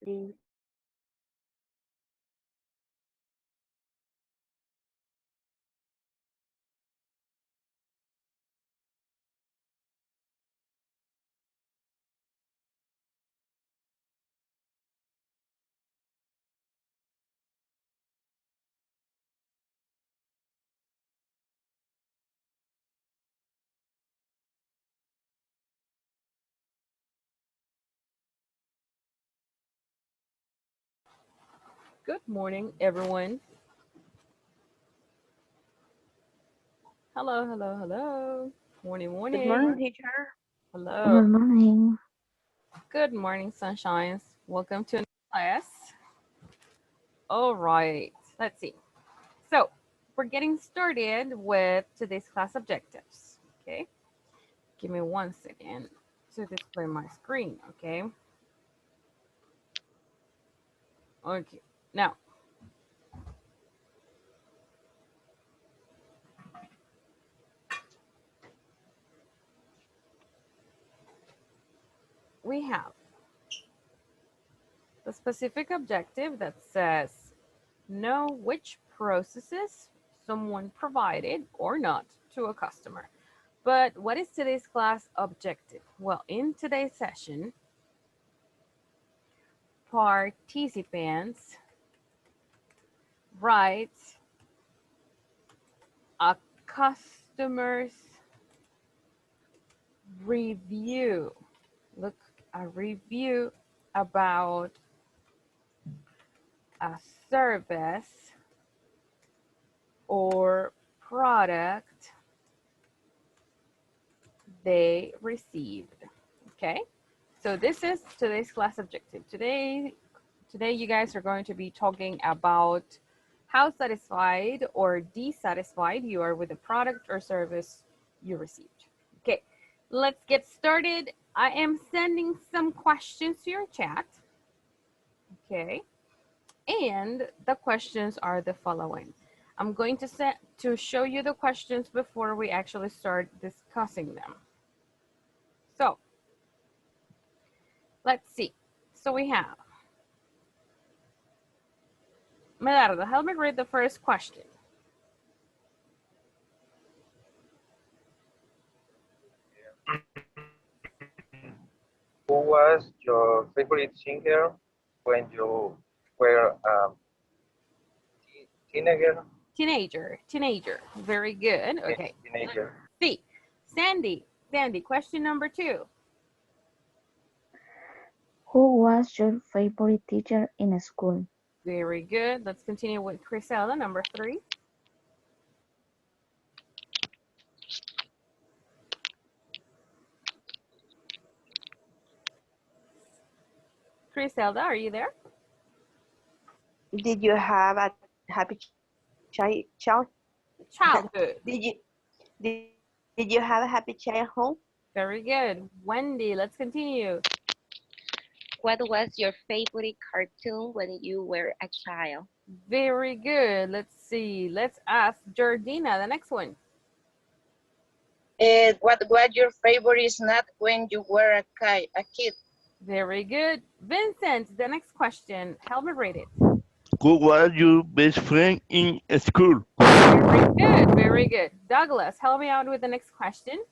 Three. Good morning, everyone. Hello, hello, hello. Morning, Good morning. morning, teacher. Hello. Good morning. Good morning, sunshines. Welcome to class. All right, let's see. So, we're getting started with today's class objectives. Okay, give me 1 second to display my screen. Okay. Now, we have the specific objective that says know which processes someone provided or not to a customer. But what is today's class objective? Well, in today's session, participants write a customer's review. Look, a review about a service or product they received. Okay, so this is today's class objective. Today you guys are going to be talking about how satisfied or dissatisfied you are with the product or service you received. Okay, let's get started. I am sending some questions to your chat. Okay, and the questions are the following. I'm going to show you the questions before we actually start discussing them. So let's see. So we have Medardo, help me read the first question. Who was your favorite singer when you were a teenager? Teenager. Very good. Okay. Teenager. C. Sandy, question number 2. Who was your favorite teacher in school? Very good. Let's continue with Chrisella, number 3. Chriselda, are you there? Did you have a happy child? Childhood. Did you have a happy childhood? Very good. Wendy, let's continue. What was your favorite cartoon when you were a child? Very good. Let's see. Let's ask Jordina, the next one. What was your favorite snack when you were a kid? Very good. Vincent, the next question. Help me read it. Who was your best friend in school? Very good. Very good. Douglas, help me out with the next question.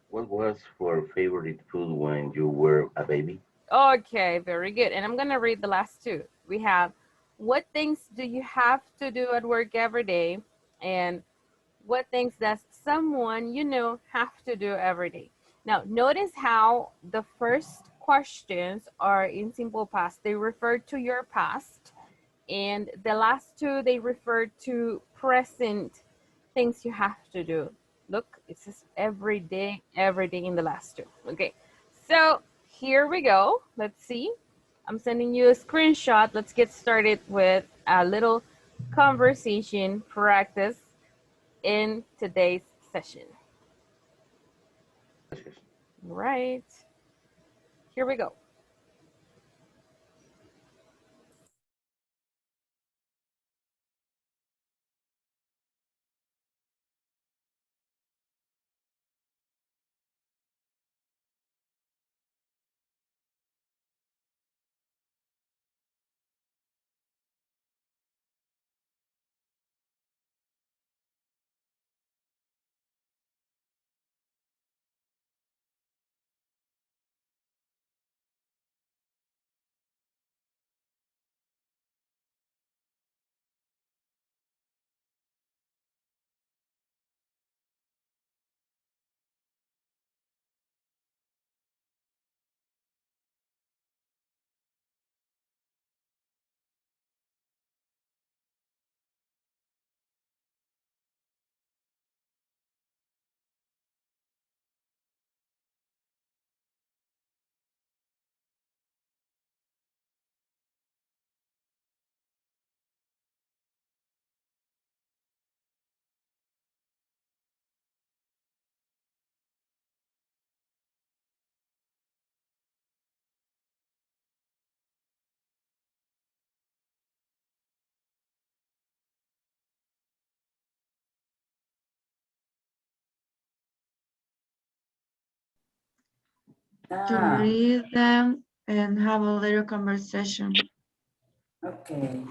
What was your favorite food when you were a baby? Okay, very good. And I'm going to read the last two. We have, what things do you have to do at work every day? And what things does someone you know have to do every day? Now, notice how the first questions are in simple past. They refer to your past. And the last two, they refer to present things you have to do. Look, it says every day in the last two. Okay, so here we go. Let's see. I'm sending you a screenshot. Let's get started with a little conversation practice in today's session. Right. Here we go. to Ah, read them and have a little conversation. okay.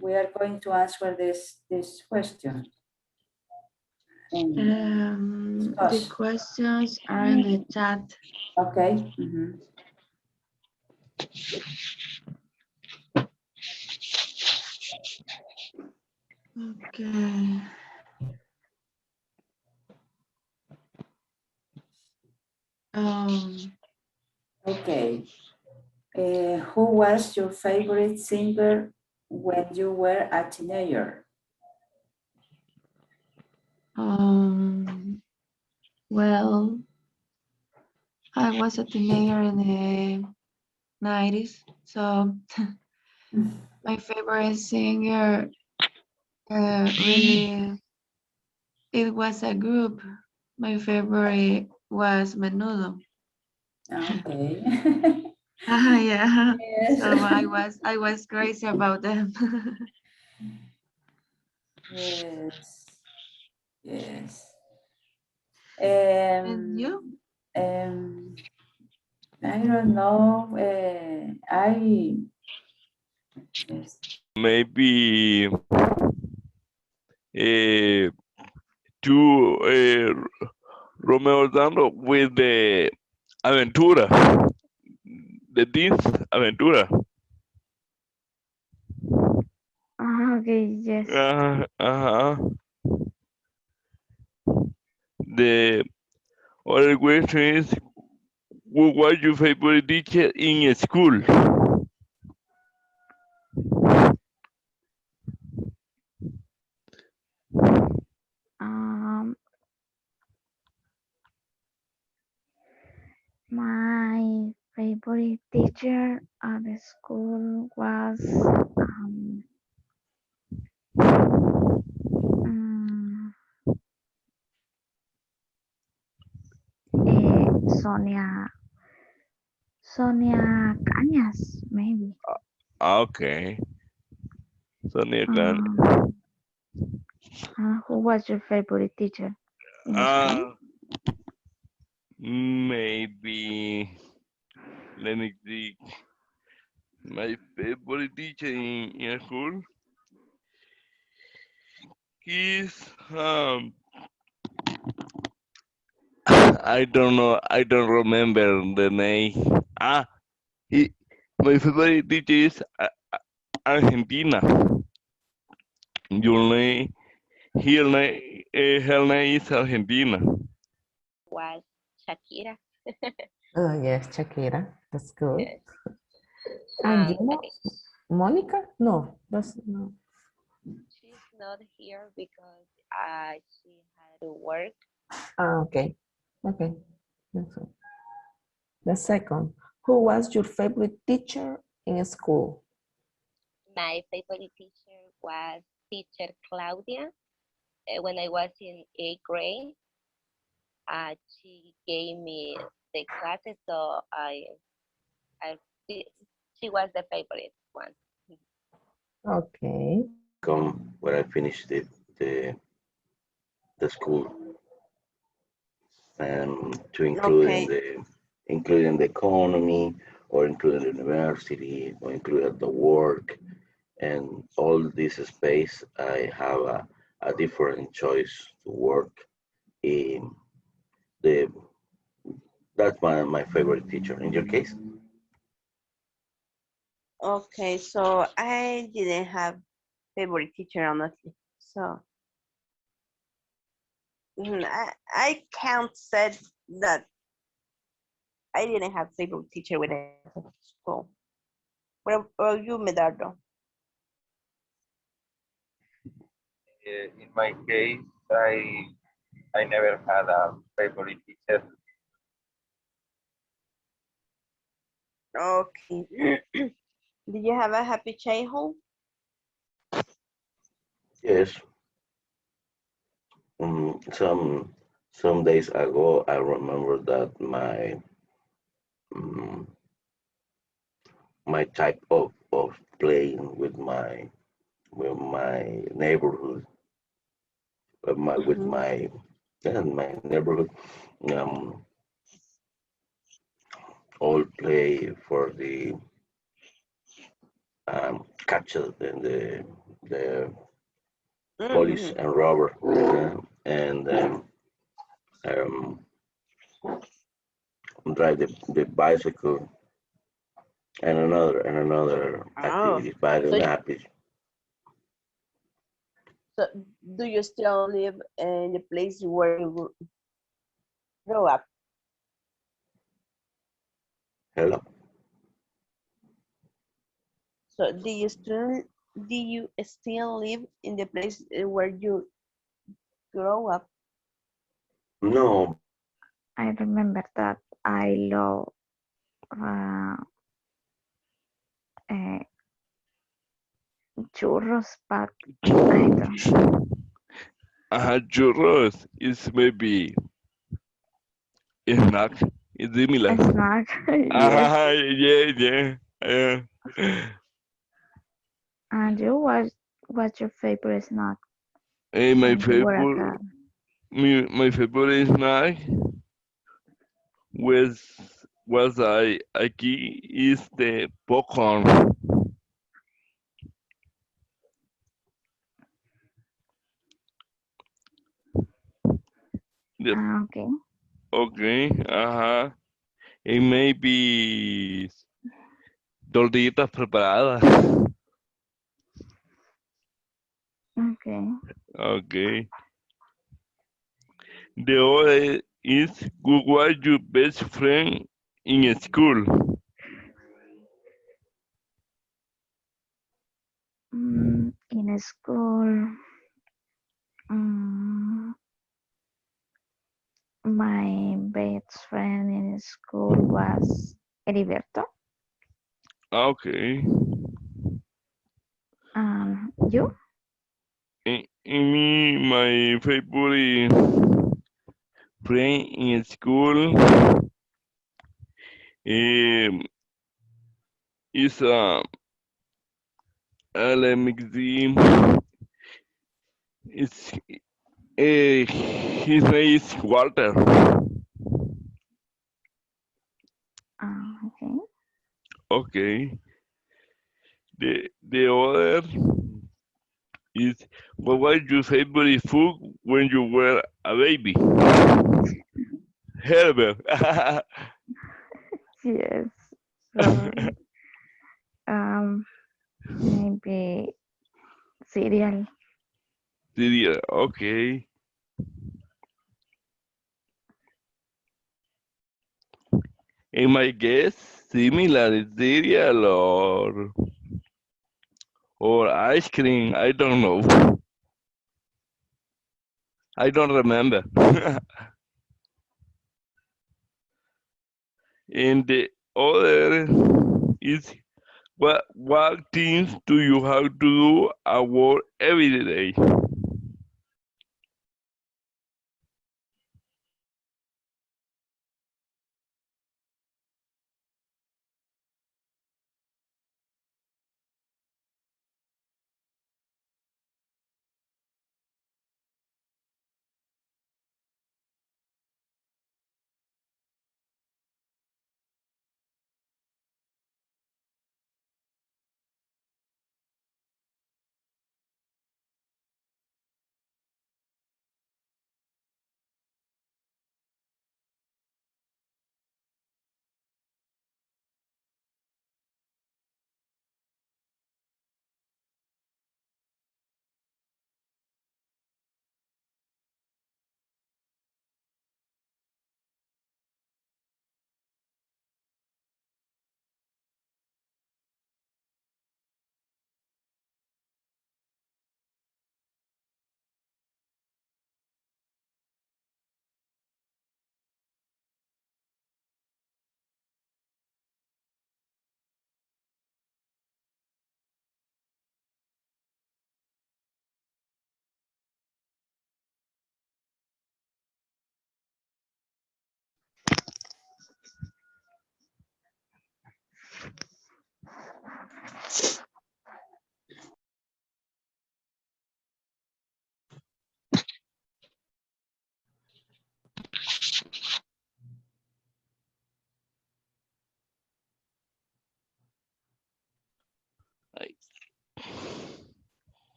We are going to answer this question. The Discuss. questions are in the chat. Okay. Mhm. Okay. Okay. Who was your favorite singer when you were a teenager? Well, I was a teenager in the 90s, so my favorite singer really, it was a group. My favorite was Menudo. Okay. Yeah. Yes. So I was crazy about them. Yes. Yes. And you? I don't know. Yes. Maybe Romeo Dando with the Aventura, the Teens Aventura. Okay, yes. The other question is, who was your favorite teacher in school? My favorite teacher at the school was mm, Sonia Cañas, maybe. Okay. Sonia Khan. Who was your favorite teacher in school? Maybe, let me think. My favorite teacher in school is I don't know. I don't remember the name. He, my favorite teacher is Argentina. Your name, her name is Argentina. Was Shakira. Oh, yes, Shakira. That's good. Yes. And you know, Okay. Monica? No, that's no. She's not here because she had to work. Okay. Okay. That's all. The second, who was your favorite teacher in school? My favorite teacher was teacher Claudia. When I was in 8th grade, she gave me the classes, so she was the favorite one. Okay. When I finished the school, and to including the economy, or including the university, or including the work, and all this space, I have a different choice to work in the. That's my favorite teacher. In your case? Okay, so I didn't have favorite teacher, honestly. So I can't say that I didn't have favorite teacher when I was at school. What about you, Medardo? In my case, I never had a favorite teacher. Okay. Did you have a happy childhood? Yes. Some days ago, I remember that um, my type of playing with my neighborhood, with Mhm. my And my neighborhood um, all play for the catcher and the police Mhm. and robber, and um, drive the bicycle and another Oh, activities, but I so don't happy. so do you still live in the place where you grow up? Hello. So do you still live in the place where you grow up? No, I remember that I love uh, uh, churros, but I don't. Churros is maybe a snack. It's similar. A snack, yes. Yeah, yeah. Yeah. And you, what's your favorite snack And when you were a kid? my favorite snack was was I aquí is the popcorn. The, Okay. okay, and maybe tortillitas preparadas. Okay. Okay. The other is who was your best friend in school? In school, mm, my best friend in school was Heriberto. Okay. You? In me, my favorite friend in school um, is let me see. It's his name is Walter. Okay. Okay. The other is what was your favorite food when you were a baby? Herbert. Yes. So, maybe cereal. Cereal. Okay. In my guess, similar cereal or ice cream. I don't know. I don't remember. And the other is what things do you have to do at work every day?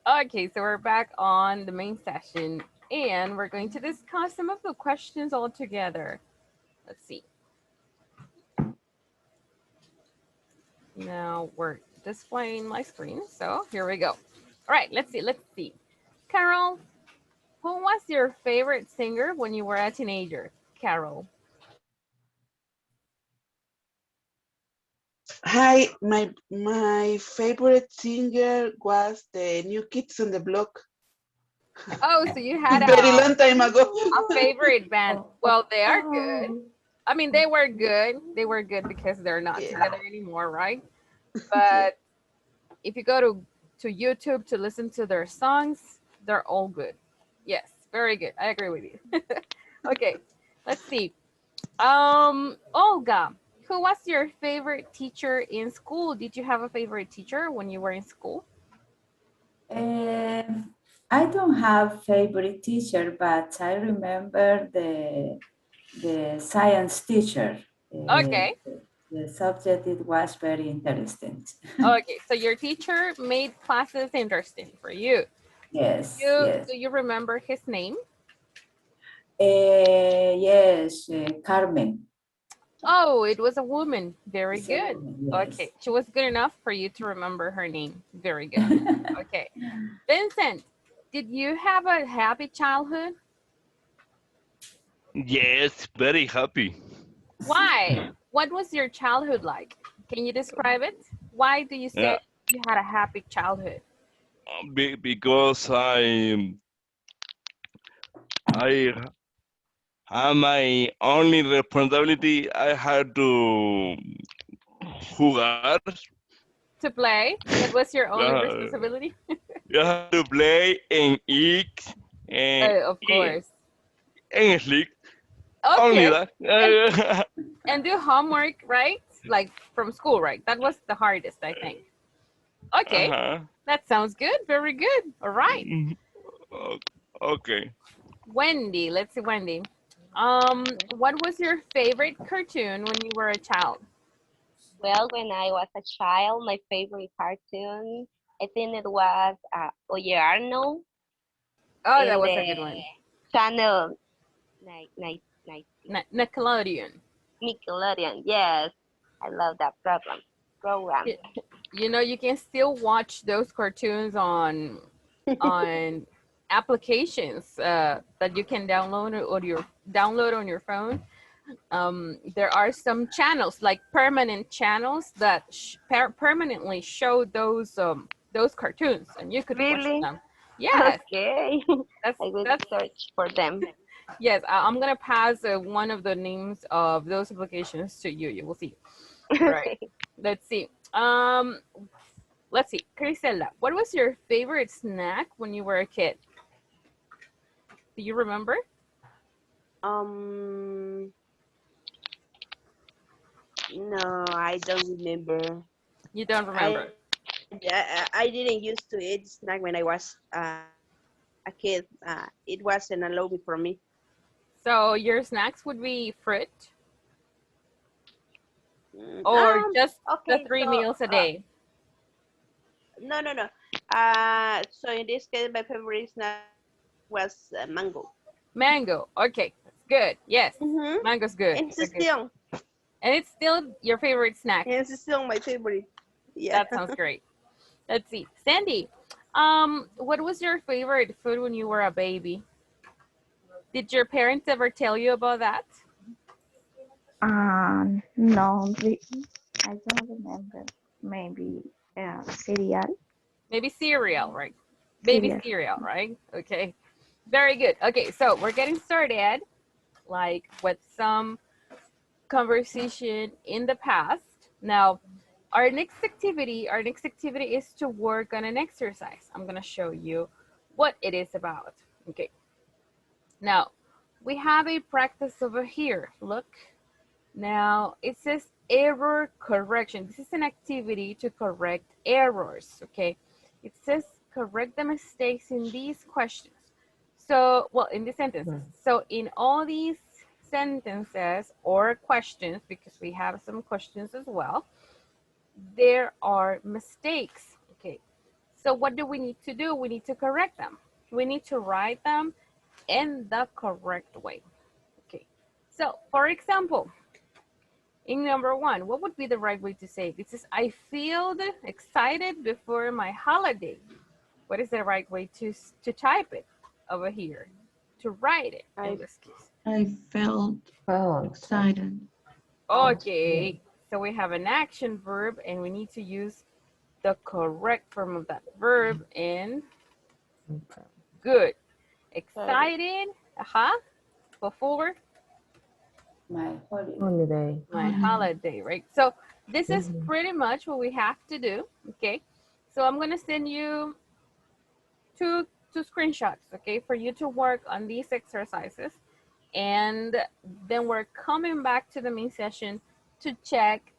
Okay, so we're back on the main session and we're going to discuss some of the questions all together. Let's see. Now we're displaying my screen, so here we go. All right, let's see. Carol, who was your favorite singer when you were a teenager? Carol. Hi, my favorite singer was the New Kids on the Block. Oh, so you had Very long time ago. a favorite band. Well, they are good. I mean, they were good. They were good because they're not together anymore, right? But if you go to YouTube to listen to their songs, they're all good. Yes, very good. I agree with you. Okay, let's see. Olga, who was your favorite teacher in school? Did you have a favorite teacher when you were in school? I don't have favorite teacher, but I remember the science teacher. Okay. The subject, it was very interesting. Okay, so your teacher made classes interesting for you. Yes, yes. Do you remember his name? Yes, Carmen. Oh, it was a woman. Very It's a good. woman, yes. Okay, she was good enough for you to remember her name. Very good. Okay. Vincent, did you have a happy childhood? Yes, very happy. Why? What was your childhood like? Can you describe it? Why do you say you had a happy childhood? Because I have my only responsibility. I had to jugar. To play? That was your only responsibility? You have to play and eat and Of course. and sleep. Okay. Only that. And do homework, right? Like from school, right? That was the hardest, I think. Okay. That sounds good. Very good. All right. Okay. Wendy, let's see, Wendy. What was your favorite cartoon when you were a child? Well, when I was a child, my favorite cartoon, I think it was Oye Arnold. Oh, that was a good one. Channel Nickelodeon. Nickelodeon, yes. I love that program. You know, you can still watch those cartoons on applications that you can download on your phone. There are some channels, like permanent channels, that permanently show those cartoons, and you could watch them. Yes. Okay. I will search for them. Yes, I'm gonna pass one of the names of those applications to you. You will see. Right. Let's see. Let's see. Crisela, what was your favorite snack when you were a kid? Do you remember? No, I don't remember. You don't remember? I didn't used to eat snack when I was a kid. It wasn't allowed for me. So your snacks would be fruit? Or just the 3 meals a day? No. So in this case, my favorite snack was mango. Mango. Okay, that's good. Yes, mango's good. And it's still. And it's still your favorite snack. And it's still my favorite. Yeah. That sounds great. Let's see. Sandy, what was your favorite food when you were a baby? Did your parents ever tell you about that? No, I don't remember. Maybe cereal. Maybe cereal, right? Baby cereal, right? Okay. Very good. Okay, so we're getting started like with some conversation in the past. Now, our next activity is to work on an exercise. I'm gonna show you what it is about. Okay. Now, we have a practice over here. Look. Now, it says error correction. This is an activity to correct errors, okay? It says correct the mistakes in these questions. So, well, in these sentences. So, in all these sentences or questions, because we have some questions as well, there are mistakes, okay? So what do we need to do? We need to correct them. We need to write them in the correct way. Okay. So for example, in number 1, what would be the right way to say it? It says, I feel excited before my holiday. What is the right way to type it over here? To write it in this case. I felt excited. Okay, so we have an action verb and we need to use the correct form of that verb in good. Excited, before My Holiday. my holiday, right? So this is pretty much what we have to do, okay? So I'm gonna send you two screenshots, okay, for you to work on these exercises. And then we're coming back to the main session to check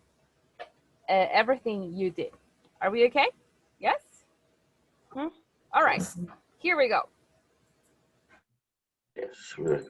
everything you did. Are we okay? Yes? All right, here we go. Yes, good.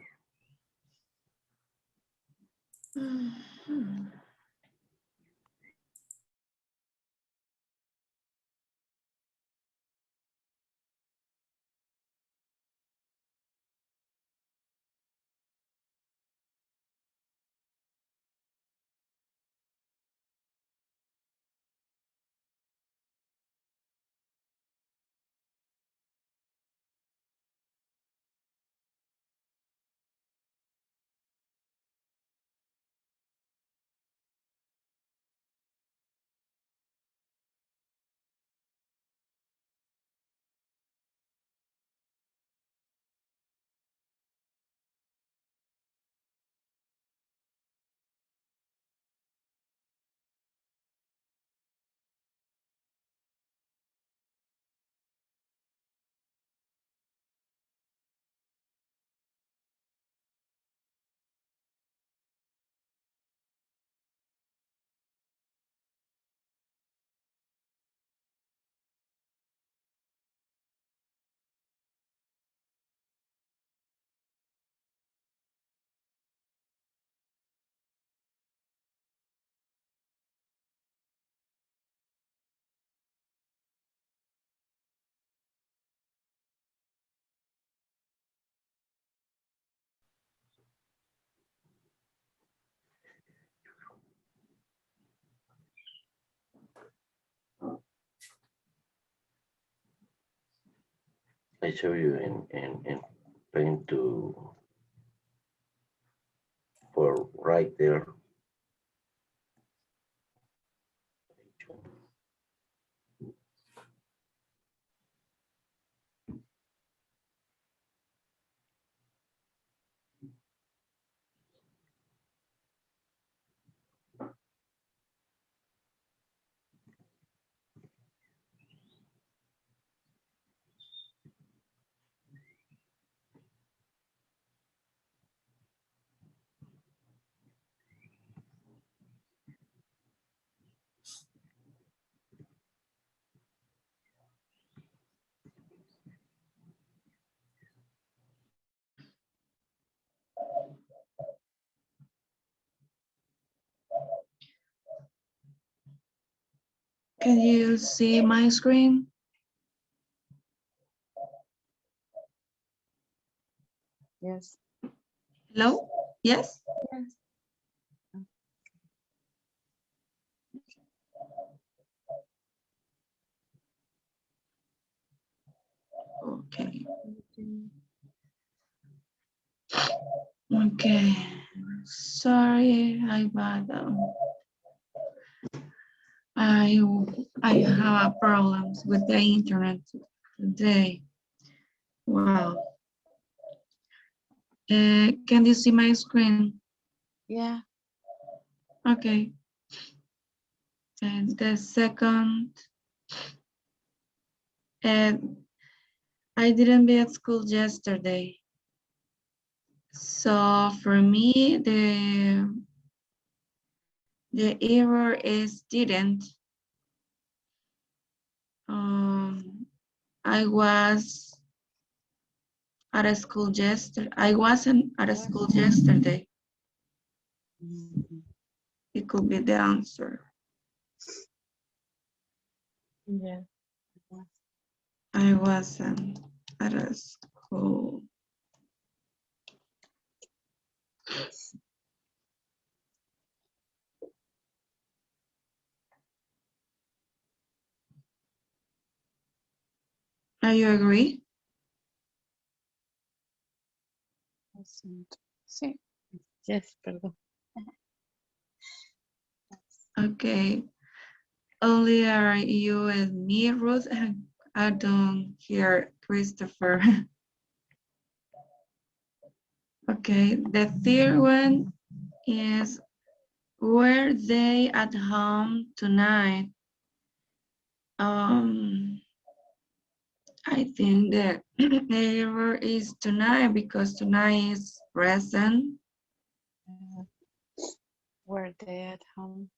I show you in trying to for right there. Can you see my screen? Yes. Hello? Yes? Yes. Okay. Okay. Sorry, I have problems with the internet today. Wow. Can you see my screen? Yeah. Okay. And the second, I didn't be at school yesterday. So for me, the error is didn't. I was at a school yesterday. I wasn't at a school yesterday. It could be the answer. Yeah. I wasn't at a school. Are you agree? Sí. Yes, perdón. Okay. Only are you and me, Ruth. I don't hear Christopher. Okay. The third one is, were they at home tonight? I think that the error is tonight because tonight is present. Were they at home?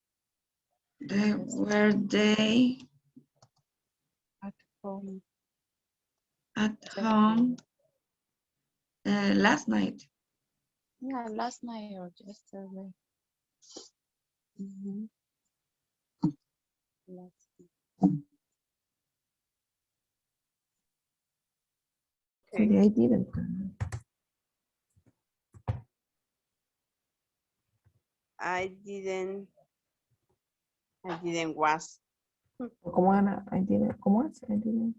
Were they At home. at home last night? Yeah, last night or yesterday. Mhm. Last night. Actually, I didn't. I didn't was ¿Cómo era? I didn't. ¿Cómo es? I didn't.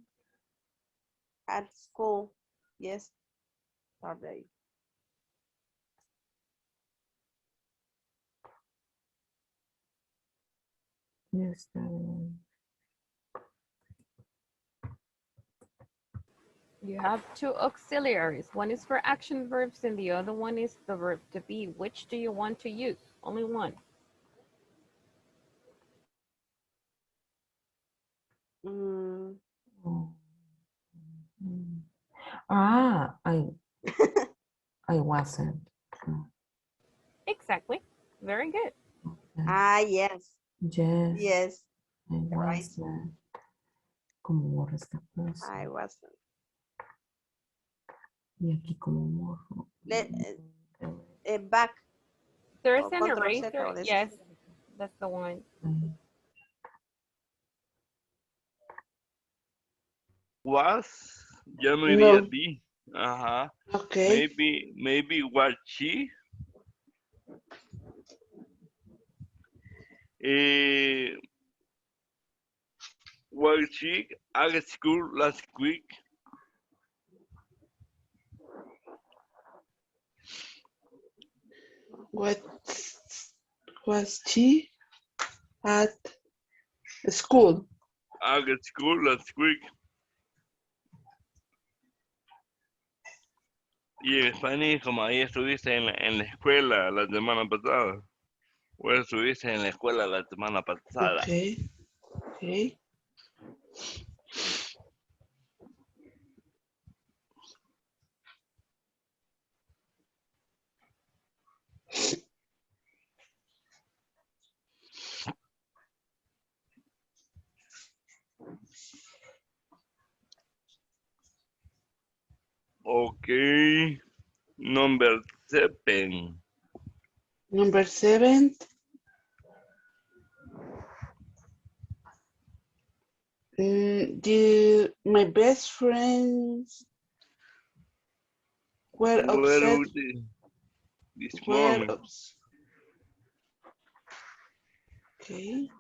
at school yesterday. Yes. You have two auxiliaries. One is for action verbs and the other one is the verb to be. Which do you want to use? Only one. Mm, Ah, I wasn't. Exactly. Very good. yes. Yes. Yes. I Right. wasn't. Como morro esta cosa. I wasn't. Y aquí como morro. Back. There's O an control Z eraser. o de Yes, that's the one. Was, ya no No. iría a ti. Ajá. Okay. Maybe was she? Was she at school last week? What was she at school? At school last week. Y en España, como ahí estuviste en la escuela la semana pasada. O estuviste en la escuela la semana pasada. Okay. Okay. Okay. Number 7. Number 7. My best friends were upset. This Were morning. Okay.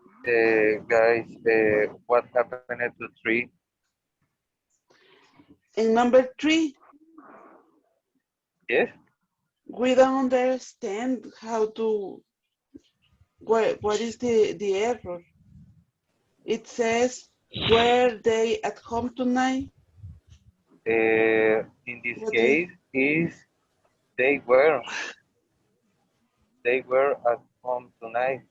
Guys, what happened to 3? And number 3, Yes? we don't understand how to, what is the error? It says, were they at home tonight? In this case, is they were at home tonight.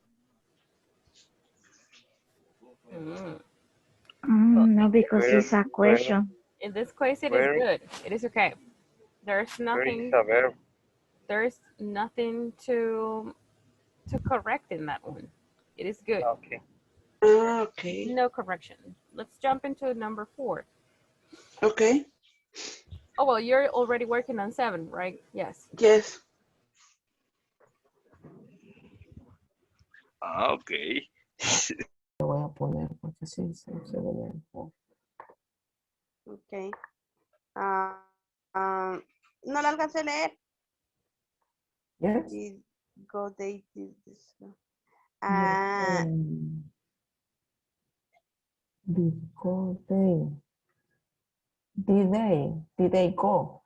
No, because it's a question. In this case, it is Where- good. It is okay. There's Where is nothing. a verb? There's nothing to correct in that one. It is good. Okay. Okay. No correction. Let's jump into number 4. Okay. Oh, well, you're already working on 7, right? Yes. Yes. Okay. Lo voy a poner porque sí se ve bien. Ok. No la alcancé a leer. Yes. Did go they did this. Did go they? Did they go?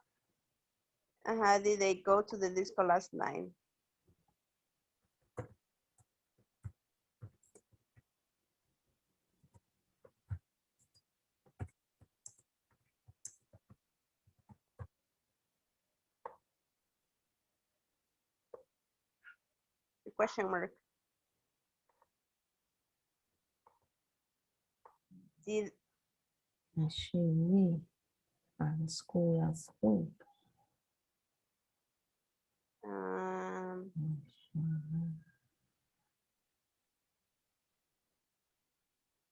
Did they go to the disco last night? The question mark. Did She and school last week.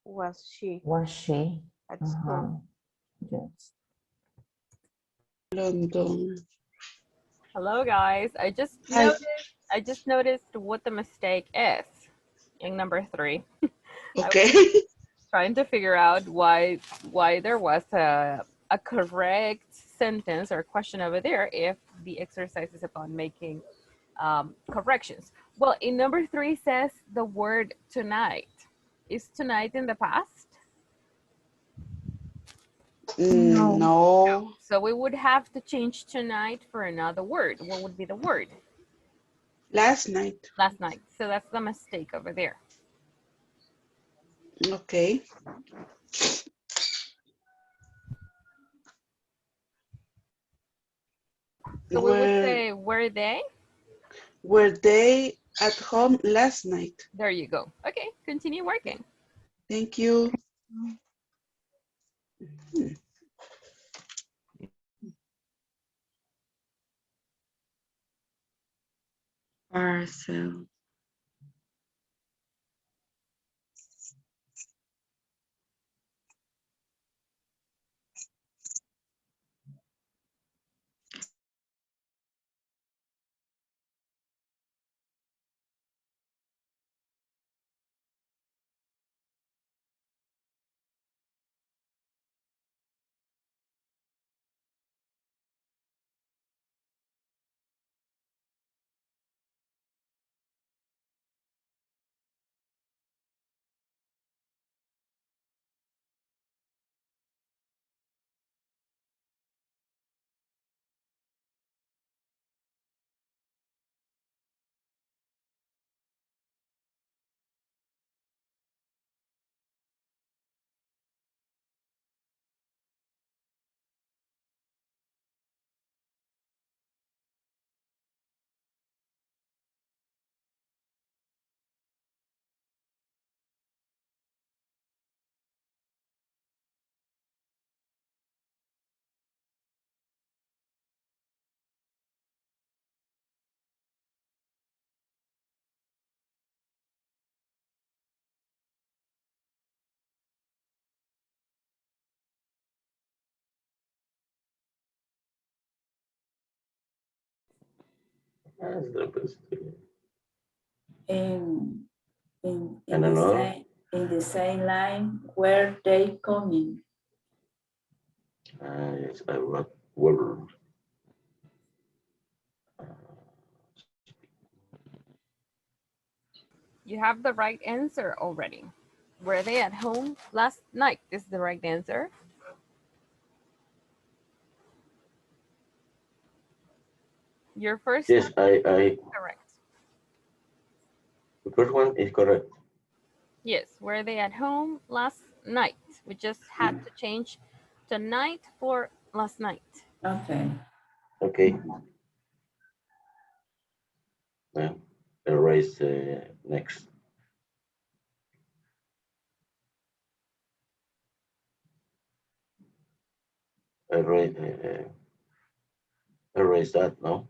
Was she Was she? at school? Yes. London. Hello, guys. I just noticed what the mistake is in number 3. Okay. Trying to figure out why there was a correct sentence or question over there if the exercise is about making corrections. Well, in number 3 says the word tonight. Is tonight in the past? No. So we would have to change tonight for another word. What would be the word? Last night. Last night. So that's the mistake over there. Okay. So we would say, were they? Were they at home last night? There you go. Okay, continue working. Thank you. Parcel. In And another? in the same line, were they coming? Yes, I wrote were. You have the right answer already. Were they at home last night? Is the right answer. Your first Yes, one I. is correct. The first one is correct. Yes, were they at home last night? We just had to change tonight for last night. Okay. Okay. Well, erase next. Erase that, no?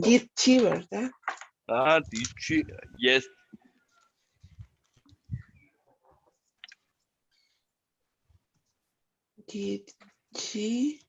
Did she, ¿verdad? Ah, did she? Yes. Did she?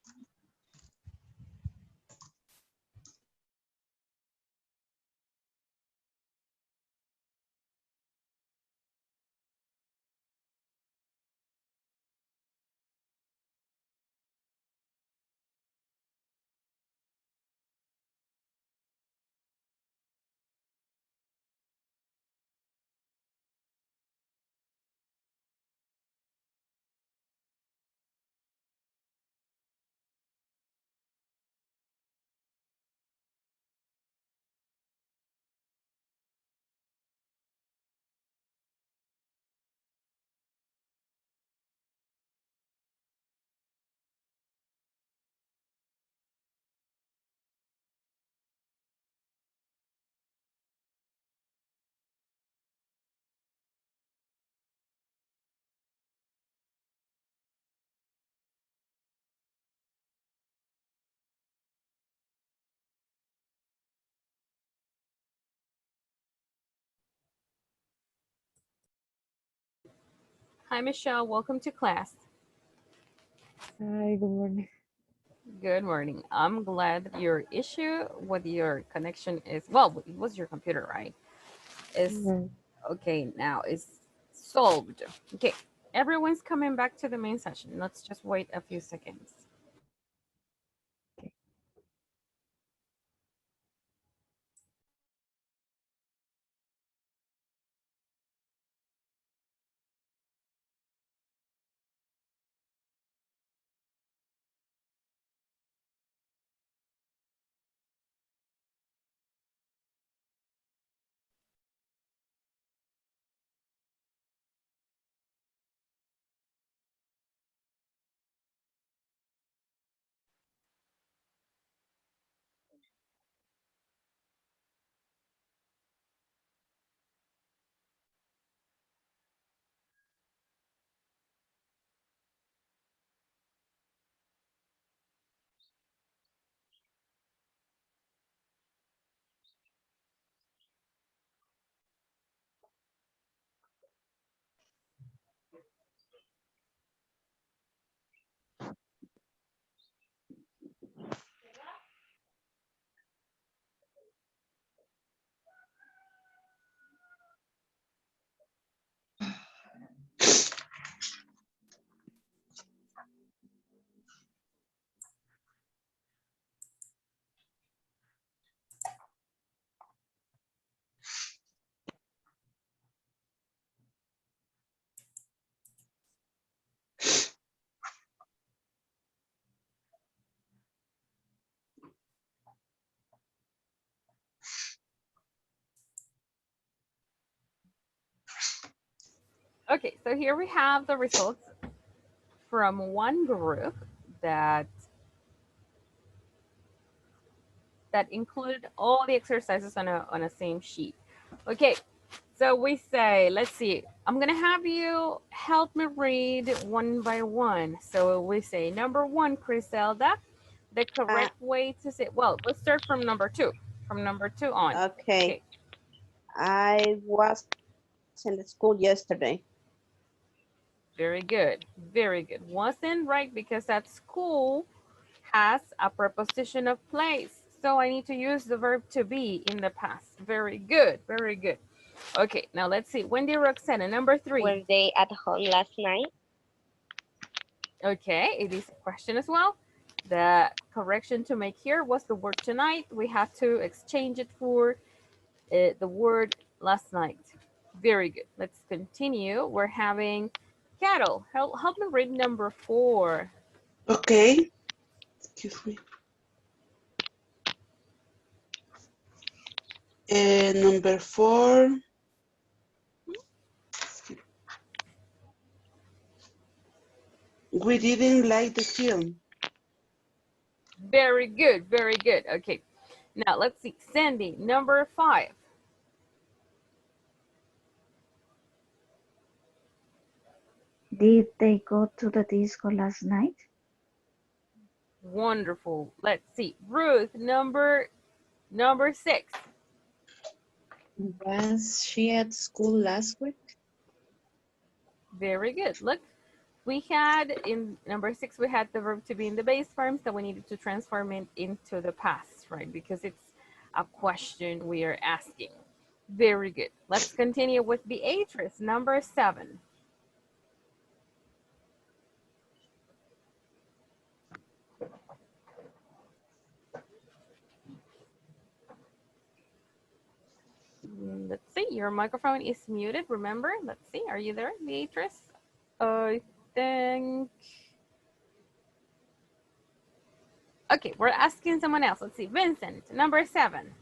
Hi, Michelle. Welcome to class. Hi, good morning. Good morning. I'm glad your issue with your connection is, well, it was your computer, right? Is Right. okay now. It's solved. Okay. Everyone's coming back to the main session. Let's just wait a few seconds. Okay, so here we have the results from one group that included all the exercises on a same sheet. Okay, so we say, let's see, I'm gonna have you help me read one by one. So we say number one, Criselda, the correct way to say, well, let's start from number two. From number two on. Okay. I was in the school yesterday. Very good. Very good. Wasn't right because that school has a preposition of place. So I need to use the verb to be in the past. Very good. Very good. Okay, now let's see. Wendy Roxana, number three. Were they at home last night? Okay, it is a question as well. The correction to make here was the word tonight. We have to exchange it for the word last night. Very good. Let's continue. We're having Carol. Help me read number four. Okay. Excuse me. Number four. We didn't like the film. Very good. Very good. Okay. Now let's see. Sandy, number five. Did they go to the disco last night? Wonderful. Let's see. Ruth, number Number 6. Was she at school last week? Very good. Look, we had in number 6, we had the verb to be in the base form, so we needed to transform it into the past, right? Because it's a question we are asking. Very good. Let's continue with Beatrice, number 7. Let's see, your microphone is muted, remember? Let's see, are you there, Beatrice? I think... Okay, we're asking someone else. Let's see, Vincent, number 7.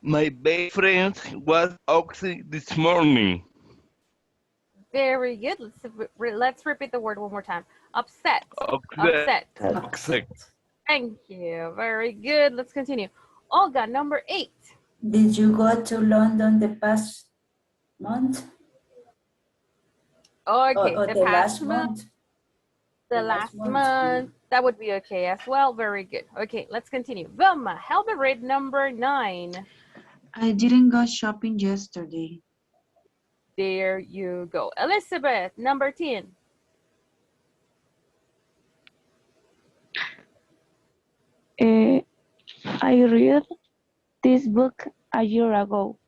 My best friend was upset this morning. Very good. Let's repeat the word one more time. Upset. Upset. Upset. Upset. Thank you. Very good. Let's continue. Olga, number 8. Did you go to London the past month? Okay, Or the the past last month. month? The last month. That would be okay as well. Very good. Okay, let's continue. Vilma, help me read number 9. I didn't go shopping yesterday. There you go. Elizabeth, number 10. I read this book a year ago.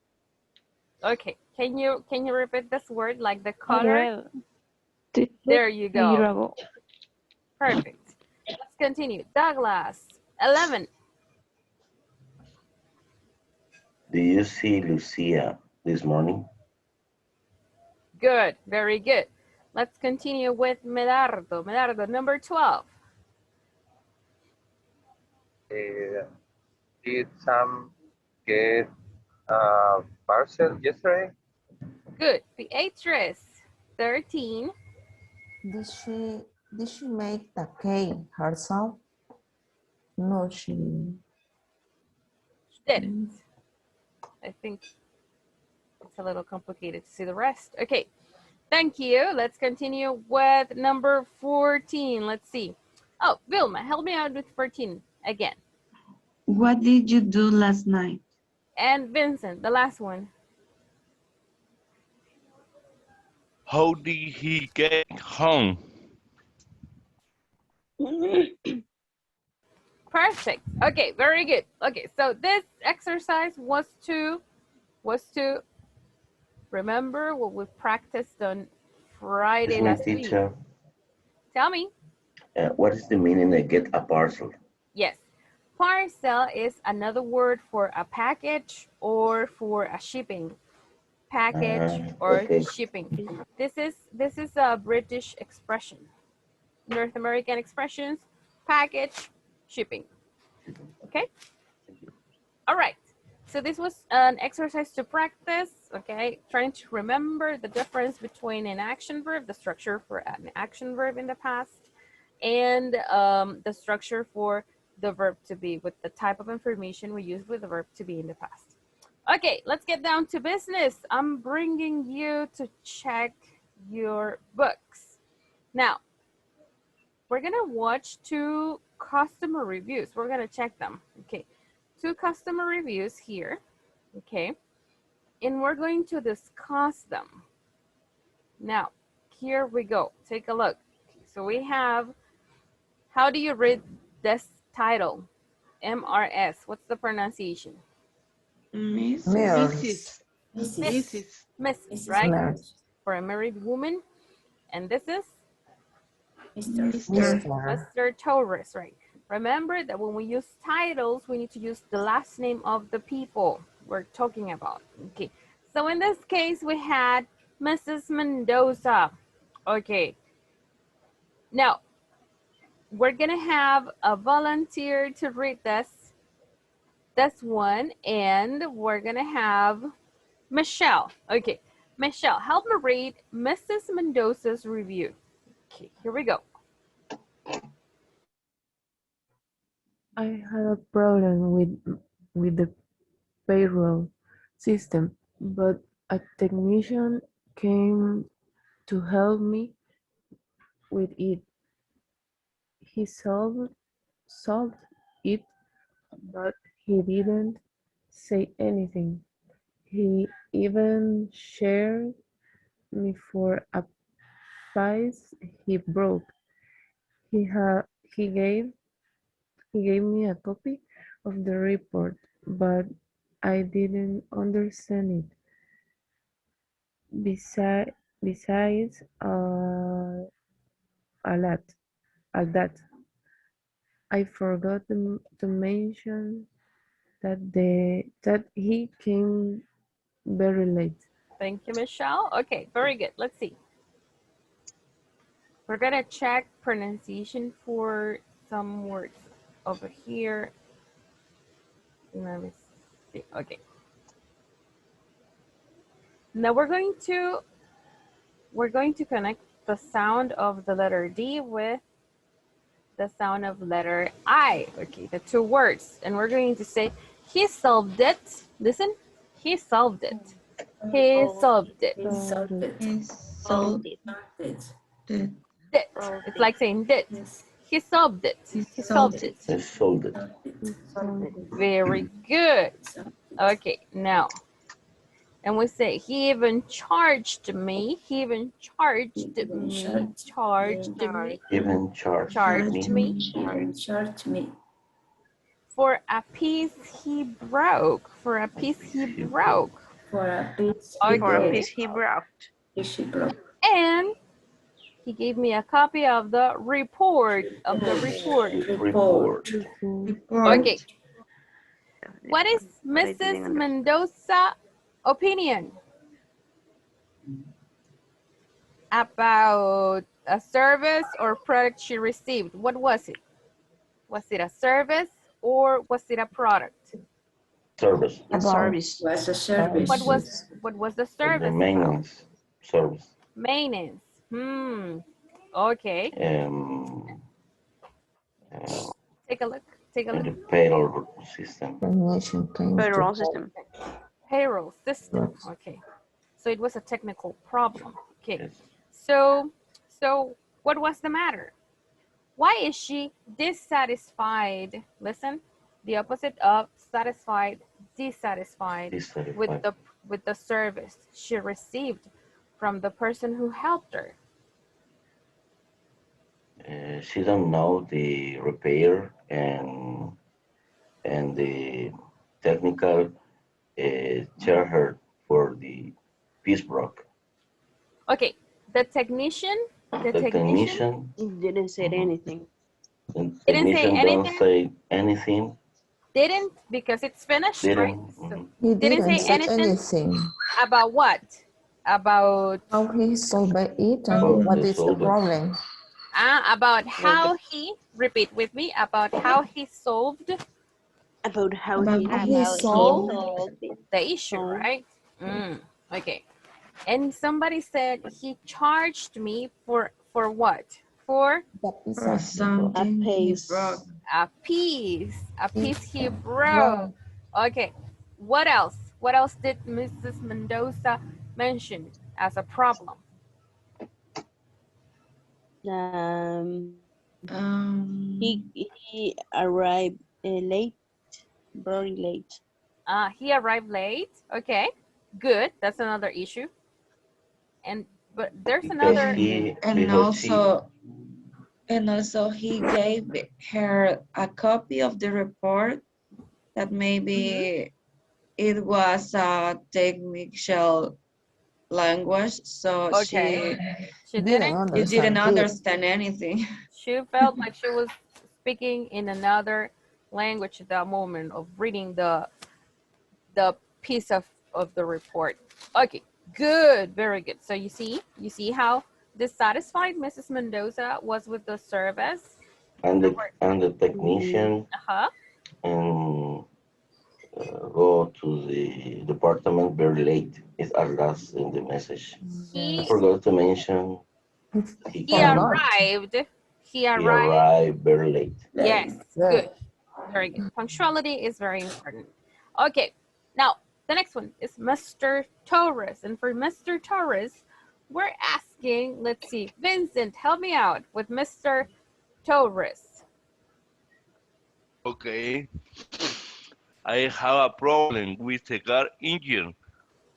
Okay, can you repeat this word like the color? This There you book a year go. ago. Perfect. Let's continue. Douglas, 11. Do you see Lucia this morning? Good, very good. Let's continue with Medardo. Medardo, number 12. Did Sam get a parcel yesterday? Good. Beatrice, 13. Did she make the cake herself? No, she Didn't. I think it's a little complicated to see the rest. Okay, thank you. Let's continue with number 14. Let's see. Oh, Vilma, help me out with 14 again. What did you do last night? And Vincent, the last one. How did he get home? Perfect. Okay, very good. Okay, so this exercise was to remember what we practiced on Friday Excuse me, last week. teacher. Tell me. What is the meaning of get a parcel? Yes. Parcel is another word for a package or for a shipping. Package or Okay. shipping. This is a British expression. North American expressions, package, shipping. Okay? All right. So this was an exercise to practice, okay? Trying to remember the difference between an action verb, the structure for an action verb in the past, and the structure for the verb to be with the type of information we use with the verb to be in the past. Okay, let's get down to business. I'm bringing you to check your books. Now, we're gonna watch 2 customer reviews. We're gonna check them, okay? 2 customer reviews here, okay? And we're going to discuss them. Now, here we go. Take a look. So we have, how do you read this title? MRS, what's the pronunciation? Mrs. Mrs. right? For a married woman. And this is? Mr. Torres, right? Remember that when we use titles, we need to use the last name of the people we're talking about. Okay, so in this case, we had Mrs. Mendoza. Okay, now we're gonna have a volunteer to read this one, and we're gonna have Michelle. Okay, Michelle, help me read Mrs. Mendoza's review. Okay, here we go. I had a problem with the payroll system, but a technician came to help me with it. He solved it, but He didn't say anything. He even shared me for a piece he broke. He had he gave me a copy of the report, but I didn't understand it. Besides, a lot at that, I forgot to mention that he came very late. Thank you, Michelle. Okay, very good. Let's see. We're gonna check pronunciation for some words over here. Let me see. Okay. Now we're going to connect the sound of the letter D with the sound of letter I. Okay, the two words, and we're going to say he solved it. Listen, he solved it. He solved it. He solved it. He solved It. it. Did. It's like saying did. He solved it. He solved it. He sold it. Very good. Okay, now, and we say he even charged me. He even charged me. Charged me. Even charged Charged me. Charged me. For a piece he broke. For a piece he broke. For a piece Okay. For a piece he broke. She broke. And he gave me a copy of the report. Report. Okay. What is Mrs. Mendoza's opinion about a service or product she received? What was it? Was it a service or was it a product? Service. A service. Was a service. What was the service? The maintenance service. Maintenance. Okay. Take a look. Take a And look. the payroll system. Payroll system. Payroll system. Okay. So it was a technical problem. Okay. Yes. So what was the matter? Why is she dissatisfied? Listen, the opposite of satisfied, dissatisfied with the service she received from the person who helped her. She don't know the repair and the technical charge her for the piece broke. Okay, the technician didn't say anything. The Didn't say technician anything? don't say anything. Didn't, because it's finished, right? So He didn't say anything about what? About how he solved it and About what the is the solvent. problem. About how he, repeat with me, about how he solved About how he solved the issue, right? Okay. And somebody said he charged me for what? For Something he broke. a piece he broke. Okay. What else? What else did Mrs. Mendoza mention as a problem? He arrived late, very late. He arrived late. Okay, good. That's another issue. But there's another. And also he gave her a copy of the report that maybe it was a technical language, so she didn't understand anything. She felt like she was speaking in another language at that moment of reading the piece of the report. Okay, good, very good. So you see how dissatisfied Mrs. Mendoza was with the service. And the technician and go to the department very late. It's last in the message. I forgot to mention he arrived very late. Yes, good, very good. Punctuality is very important. Okay, now the next one is Mr. Torres, and for Mr. Torres, we're asking, let's see, Vincent, help me out with Mr. Torres. Okay. I have a problem with the car engine.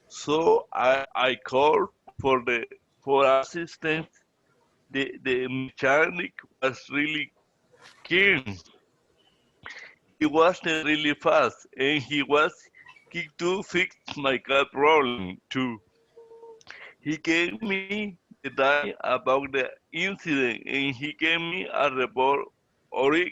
So I called for assistance. The mechanic was really keen. He wasn't really fast, and he was keen to fix my car problem too. He gave me the data about the incident, and he gave me a report on it.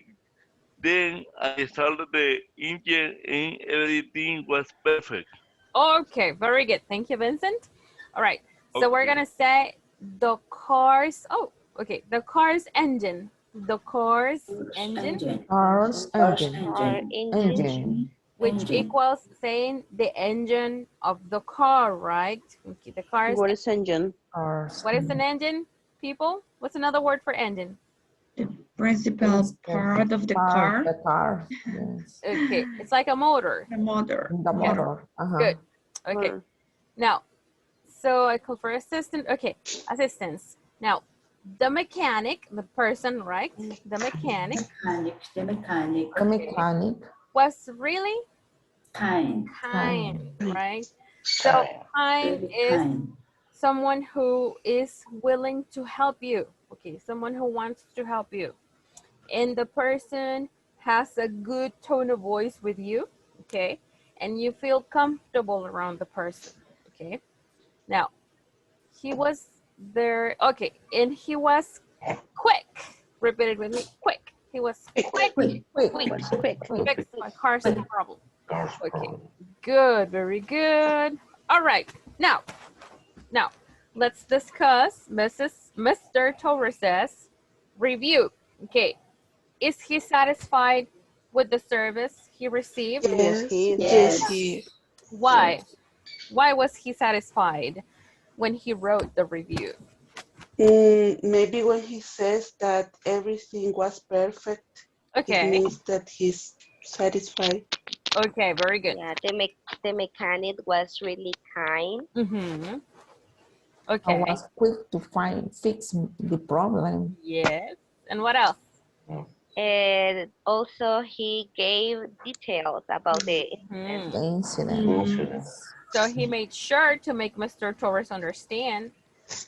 Then I started the engine, and everything was perfect. Okay, very good. Thank you, Vincent. All right, so we're Okay. gonna say the car's, oh, okay, the car's engine. The car's engine, Car's engine. Car Engine. which equals saying the engine of the car, right? Okay, the car's, What is engine? Car's what is an engine, people? What's another word for engine? Principal part of the car. The car. Yes. Okay, it's like a motor. The motor. The Yes. motor. Uh-huh. Good. Okay. Now, so I call for assistant. Okay, assistance. Now, the mechanic, the person, right? The mechanic The mechanic. The mechanic. was really Kind. kind, right? So kind Very is kind. someone who is willing to help you. Okay, someone who wants to help you. And the person has a good tone of voice with you, okay? And you feel comfortable around the person, okay? Now, he was there, okay, and he was quick. Repeat it with me, quick. He was quick. Fix my car's problem. Okay, good, very good. All right, now, let's discuss Mr. Torres's review. Okay, is he satisfied with the service he received? Yes, Yes. he. Why? Why was he satisfied when he wrote the review? Maybe when he says that everything was perfect, it Okay, means that he's satisfied. okay, very good. Yeah, the mechanic was really kind. Mm-hmm. I Okay, was quick to fix the problem. yes. And what else? And also he gave details about the Hmm. The incident. So he made sure to make Mr. Torres understand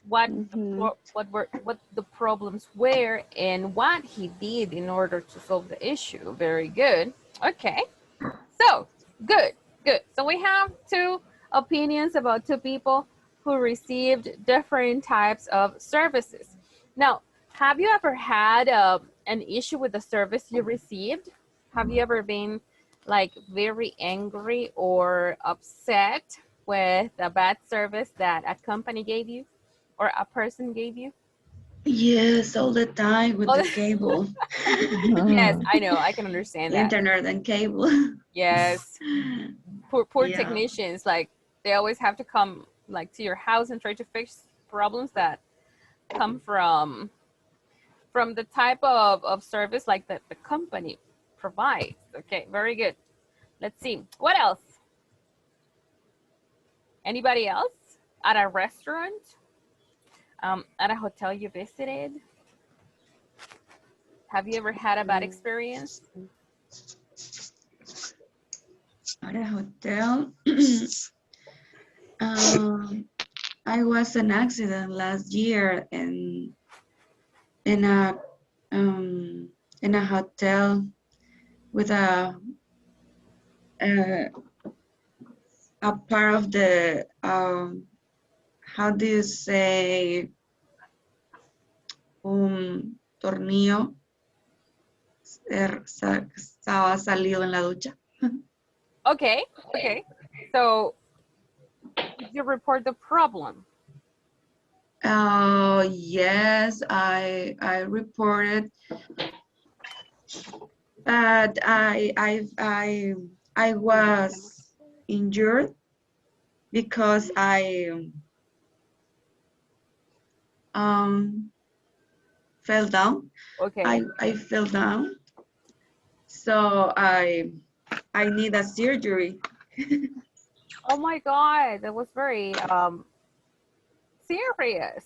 what the problems were and what he did in order to solve the issue. Very good. Okay. So good. So we have two opinions about two people who received different types of services. Now, have you ever had an issue with the service you received? Have you ever been like very angry or upset with a bad service that a company gave you or a person gave you? Yes, all the time with the cable. Yes, I know. I can understand that. Internet and cable. Yes. Poor Yeah. technicians, like they always have to come like to your house and try to fix problems that come from the type of service like that the company provides. Okay, very good. Let's see. What else? Anybody else? At a restaurant? At a hotel you visited? Have you ever had a bad experience? At a hotel. I was an accident last year in a hotel with a part of the how do you say tornillo estaba salido en la ducha. Okay. So did you report the problem? Yes, I reported, but I was injured because I fell down. Okay. I fell down, so I need a surgery. Oh my God, that was very serious.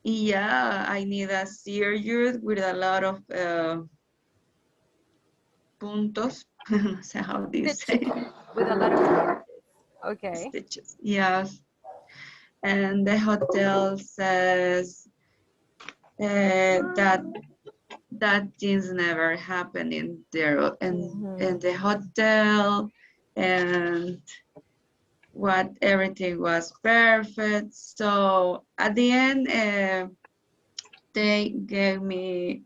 Yeah, I need a surgery with a lot of puntos So how do you say? Stitches. With a lot of stitches. Okay. Stitches. Yes. And the hotel says that things never happen in there in the hotel, and what everything was perfect. So at the end, they gave me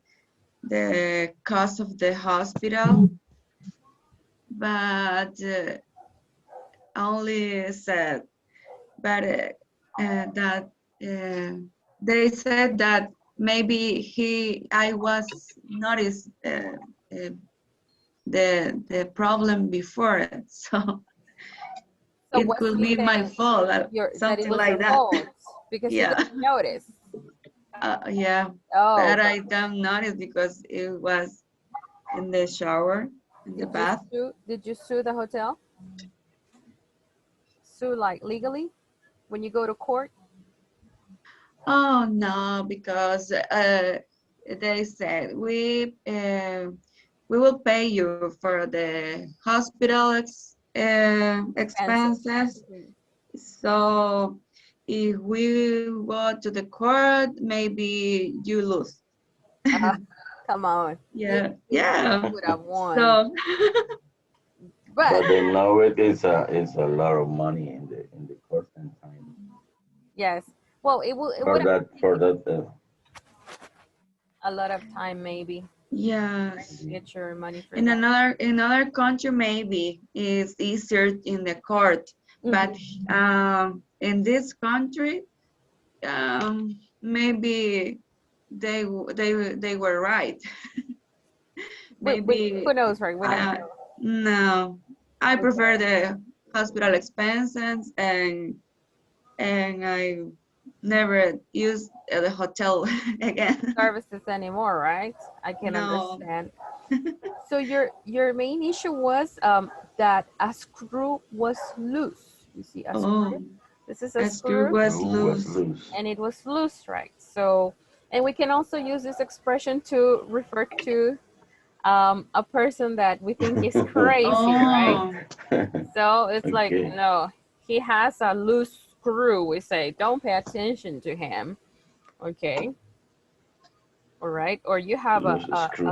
the cost of the hospital, but only said, but that they said that maybe I was noticed the problem before it, so So it was could he be my saying fault, that it something was like your that. fault because you Yeah, didn't notice? yeah. Oh, But okay. I don't notice because it was in the shower, in the bath. Did you sue the hotel? Sue like legally when you go to court? Oh no, because they said we will pay you for the hospital expenses. So if we go to the court, maybe you lose. Come on. Yeah, You yeah. would have won. So, But they know it's a lot of money in the course and time. Yes. Well, it would have For that. a lot of time maybe. yes. Get your money for In that. another country, maybe it's easier in the court, but in this country, maybe they were right. Maybe Who knows, right? We never know. no, I prefer the hospital expenses, and I never use the hotel again. Services anymore, right? I can No. understand. So your main issue was that a screw was loose. You see, a screw. This is a screw. Was loose. And it was loose, right? So, and we can also use this expression to refer to a person that we think is crazy, right? So it's like, no, he has a loose screw. We say, don't pay attention to him. Okay. All right. Or you have a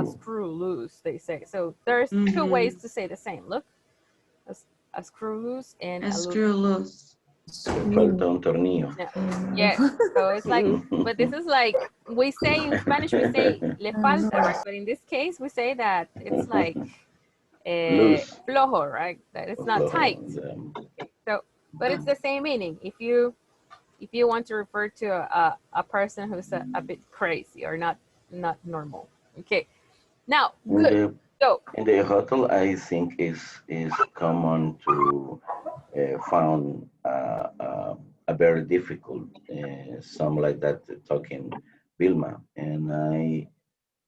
screw loose, they say. So there's two ways to say the same. Look, a screw loose and a screw loose. Falta un tornillo. Yes. So it's like, but this is like, we say in Spanish, we say le falta, right? But in this case, we say that it's like flojo, right? That it's not tight. Okay. So, but it's the same meaning. If you want to refer to a person who's a bit crazy or not normal. Okay. Now, good. So in the hotel, I think is common to found a very difficult, some like that talking Vilma, and I,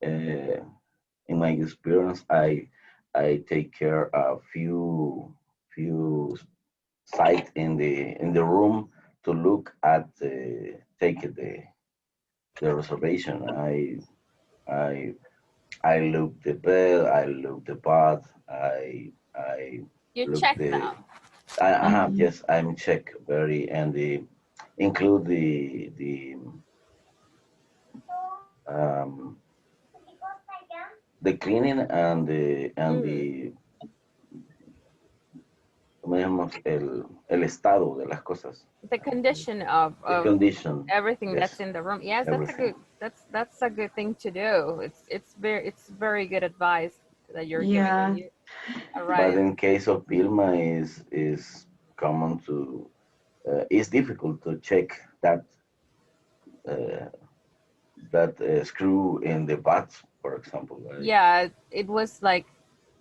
in my experience, I take care of few sites in the room to look at take the reservation. I look the bed, I look the bath, I you look check the them. I have, yes, I'm check very, and include the cleaning and the ¿cómo llamamos? El estado de las cosas. The condition of condition, everything yes. that's in the room. Yes, Everything. that's a good thing to do. It's very good advice that you're giving me. All right. But in case of Vilma is common to it's difficult to check that screw in the butt, for example. Right? Yeah, it was like,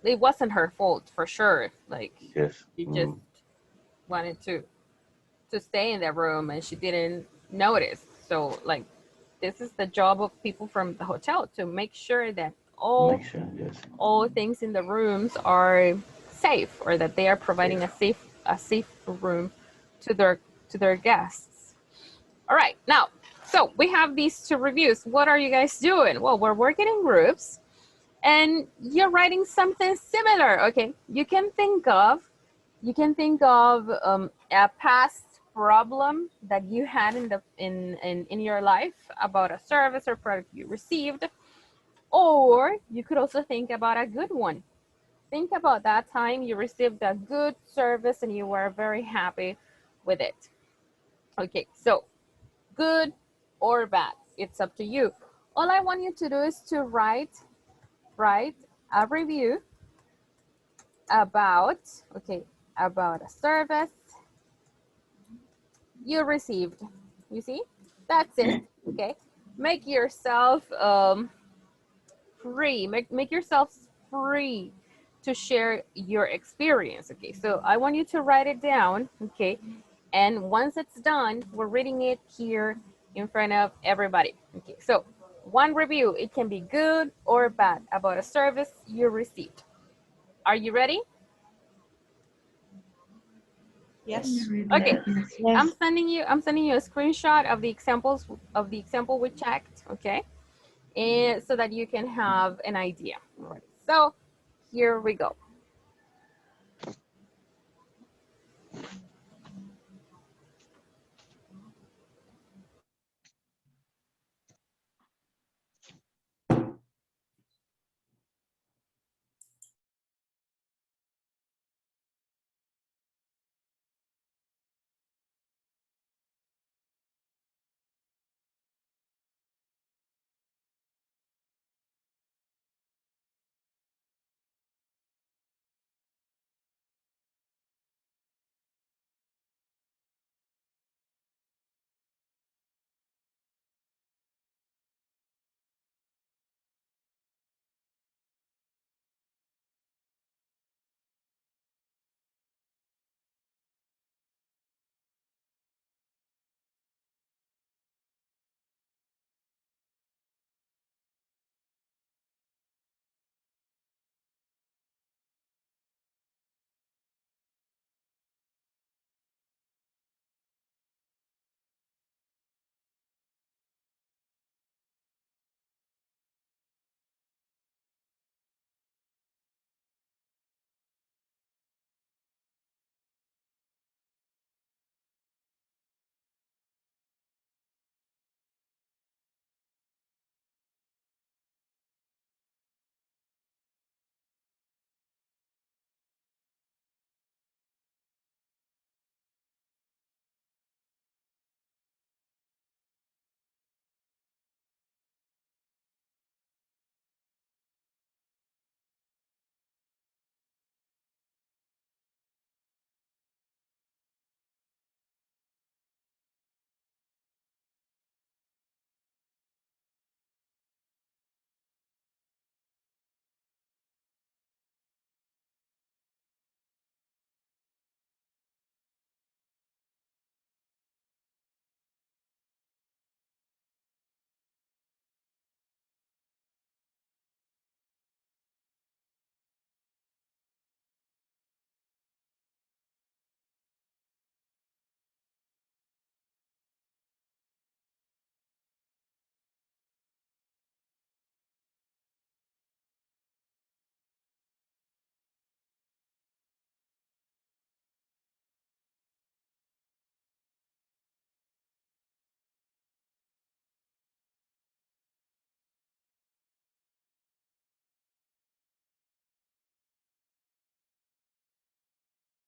it wasn't her fault for sure. Like, yes, she just wanted to stay in the room and she didn't notice. So like, this is the job of people from the hotel to make sure that all things in the rooms are safe, or that they are providing a safe room to their guests. All right, now, so we have these two reviews. What are you guys doing? Well, we're working in groups, And you're writing something similar. Okay, you can think of a past problem that you had in your life about a service or product you received, or you could also think about a good one. Think about that time you received a good service and you were very happy with it. Okay, so good or bad, it's up to you. All I want you to do is to write a review about, okay, about a service you received. You see, that's it. Okay, make yourself free, make yourself free to share your experience. Okay, so I want you to write it down. Okay, and once it's done, we're reading it here in front of everybody. Okay, so one review, it can be good or bad about a service you received. Are you ready? Yes. Okay, Yes. I'm sending you a screenshot of the example we checked, okay? And so that you can have an idea. All right. So here we go.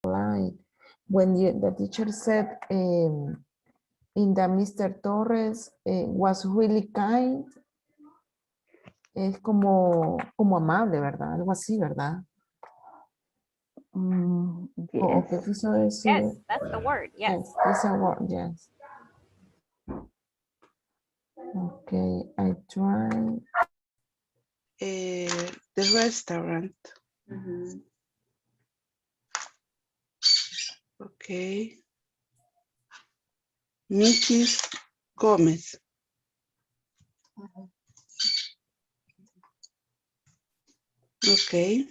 Like when the teacher said, in the Mr. Torres was really kind, es como amable, ¿verdad? Algo así, ¿verdad? ¿O qué quiso decir? Yes, that's the word. Yes. Yes, it's a word, yes. Okay, I try. The restaurant. Okay. Mrs. Gomez. Okay.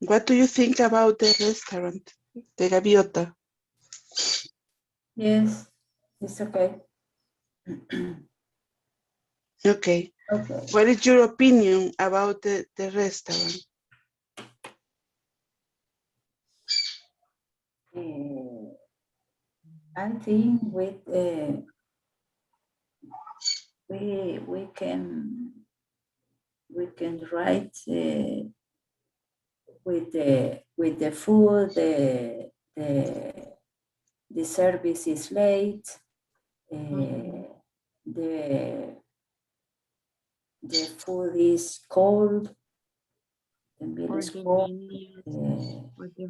What do you think about the restaurant, the Gaviota? Yes, it's okay. Okay. Okay. What is your opinion about the restaurant? I think with we can write with the food the service is late, the food is cold, the meal Or is the cold.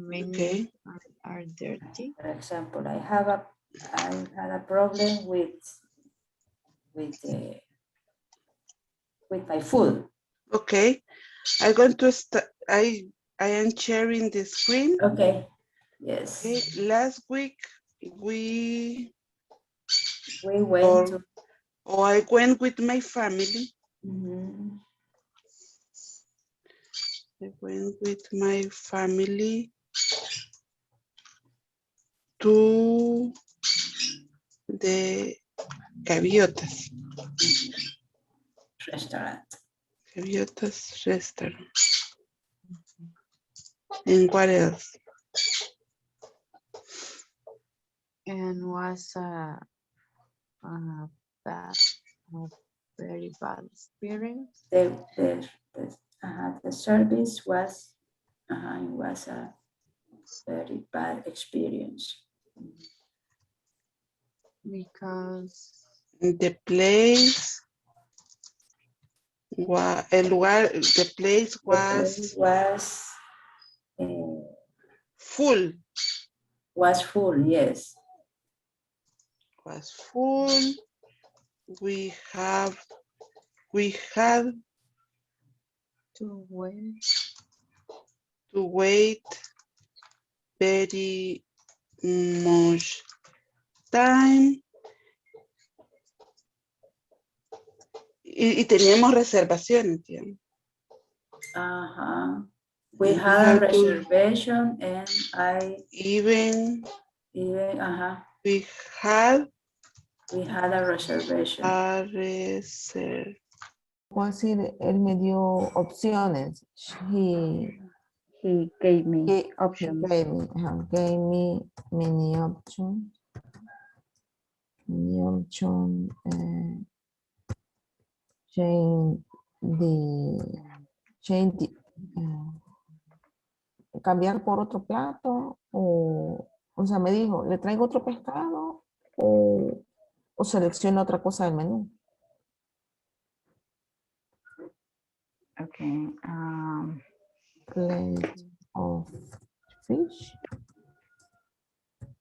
menus are dirty. For example, I had a problem with my food. Okay, I'm going to start. I am sharing the screen. Okay. Yes. Okay. Last week we went to. I went with my family. I went with my family to the Gaviotas restaurant. Gaviotas restaurant. And what else? And was a very bad experience. The service was it was a very bad experience. Because the place was full. Was full, yes. Was full. We had to wait very much time. Y teníamos reservación, ¿entiendes? We had a reservation and even we had a reservation. Puedo decir, él me dio opciones. He gave me options. Gave me many options. Many options. Cambiar por otro plato o sea, me dijo, ¿le traigo otro pescado o selecciono otra cosa del menú? Okay. Plate of fish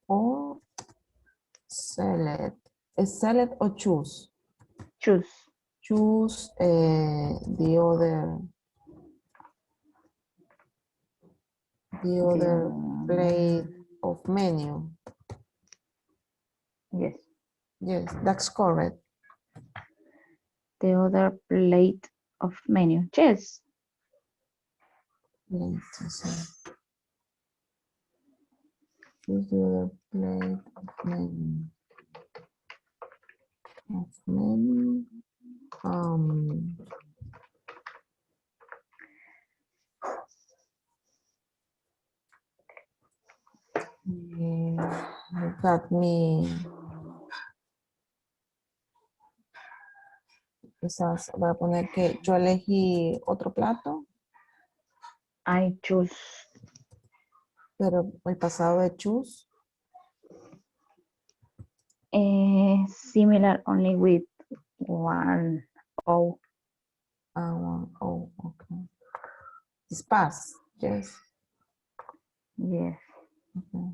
or salad. ¿Es salad o choose? Choose. Choose the other plate of menu. Yes. Yes, that's correct. The other plate of menu. Yes. Choose the other plate of menu. Got me. Quizás voy a poner que yo elegí otro plato. I choose. Pero el pasado de choose. Similar, only with one O. One O, okay. It's past, yes. Yes. Okay.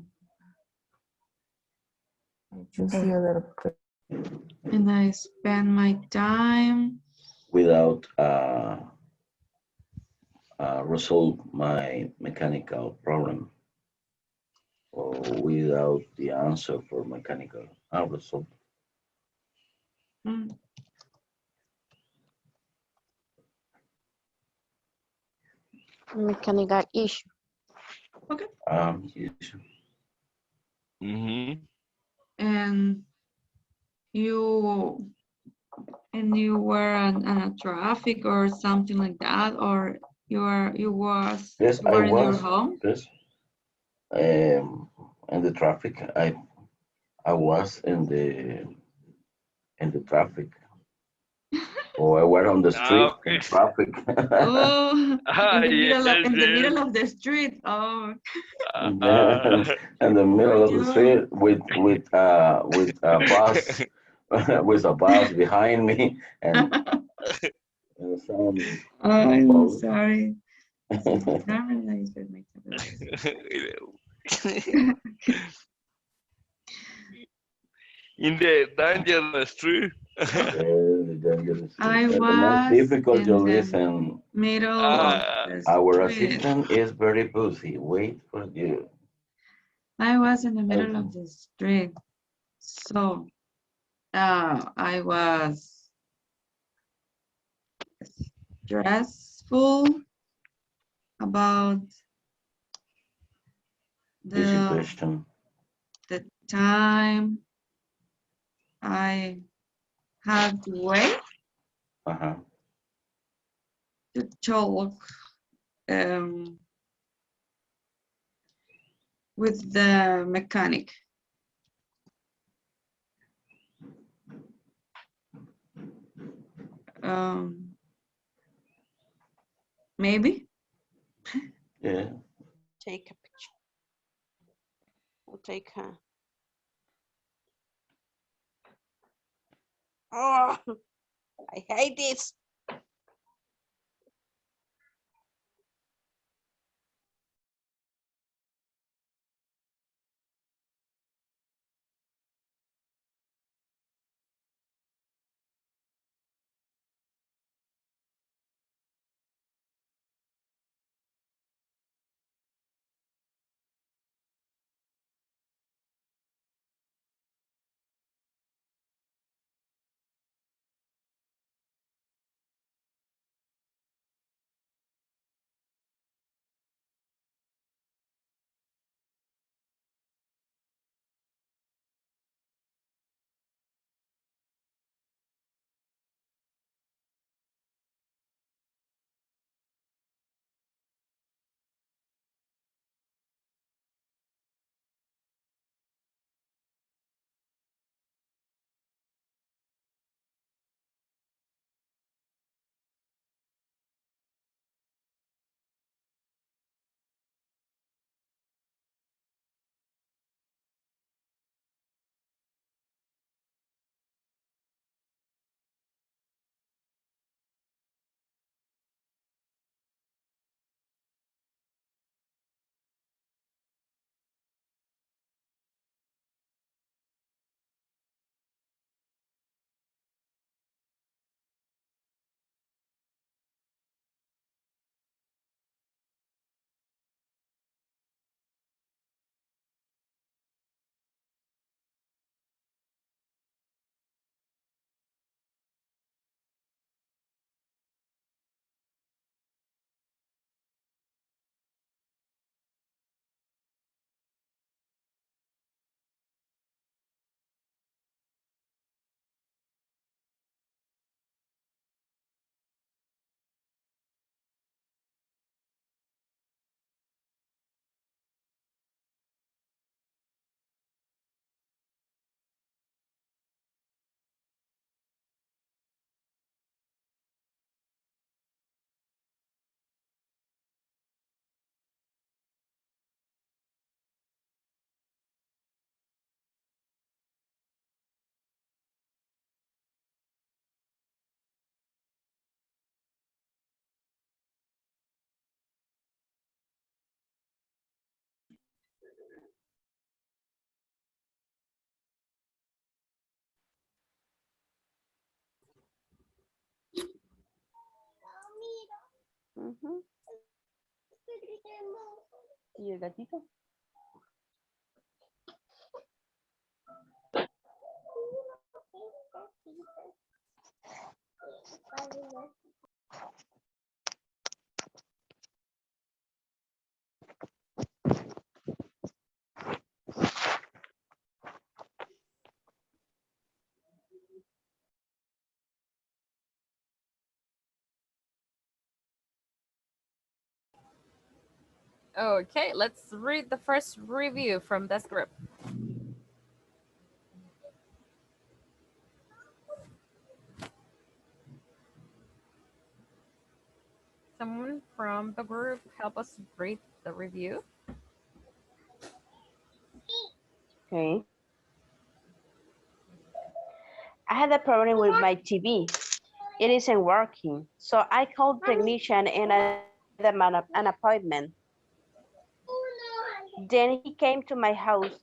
I choose the other. And I spend my time without resolve my mechanical problem or without the answer for mechanical unresolved. Mechanical issue. Okay. Yes. Mm-hmm. And you And you were on a traffic or something like that, or you were Yes, you I were in your was. home? Yes, in the traffic. I was in the traffic, or I was on the street Okay. in traffic. Oh, Ah, yes, in the yes. middle of the street. Oh, Then in the for middle of the you. street with a bus with a bus behind me and some I'm folks. sorry. Sí, dame la enfermedad de In the dangerous street. I The most was difficult to in the listen. middle of Ah, the Our street. assistant is very busy. Wait for you. I was in the middle Okay. of the street. So I was stressful about The the situation. time I had to wait Uh-huh. to talk with the mechanic. Maybe. Yeah. Take a picture. We'll take her. Oh, I hate this. Ujú. ¿Y el gatito? Okay, let's read the first review from this group. Someone from the group help us read the review. Okay. I had a problem with my TV. It isn't working. So I called technician and I had an appointment. Then he came to my house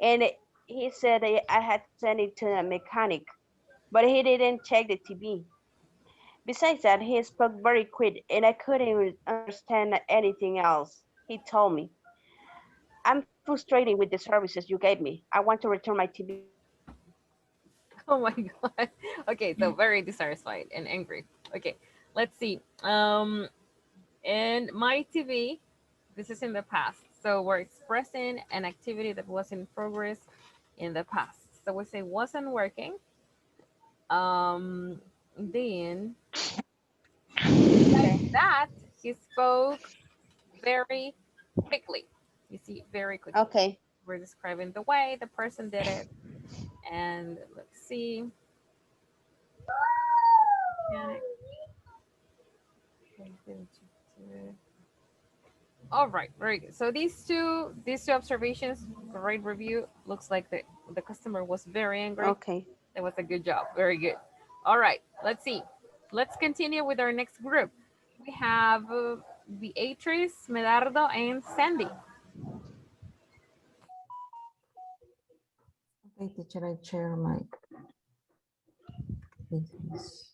and he said I had to send it to a mechanic, but he didn't check the TV. Besides that, he spoke very quick and I couldn't understand anything else he told me. I'm frustrated with the services you gave me. I want to return my TV. Oh my God. Okay, so very dissatisfied and angry. Okay, let's see. And my TV, this is in the past. So we're expressing an activity that was in progress in the past. So we say wasn't working. Then besides that, he spoke very quickly. You see, very quickly. Okay. We're describing the way the person did it. And let's see. Mechanic. All right, very good. So these two observations, great review. Looks like the customer was very angry. Okay. That was a good job. Very good. All right, let's see. Let's continue with our next group. We have Beatrice, Medardo, and Sandy. Okay, teacher, I share my business.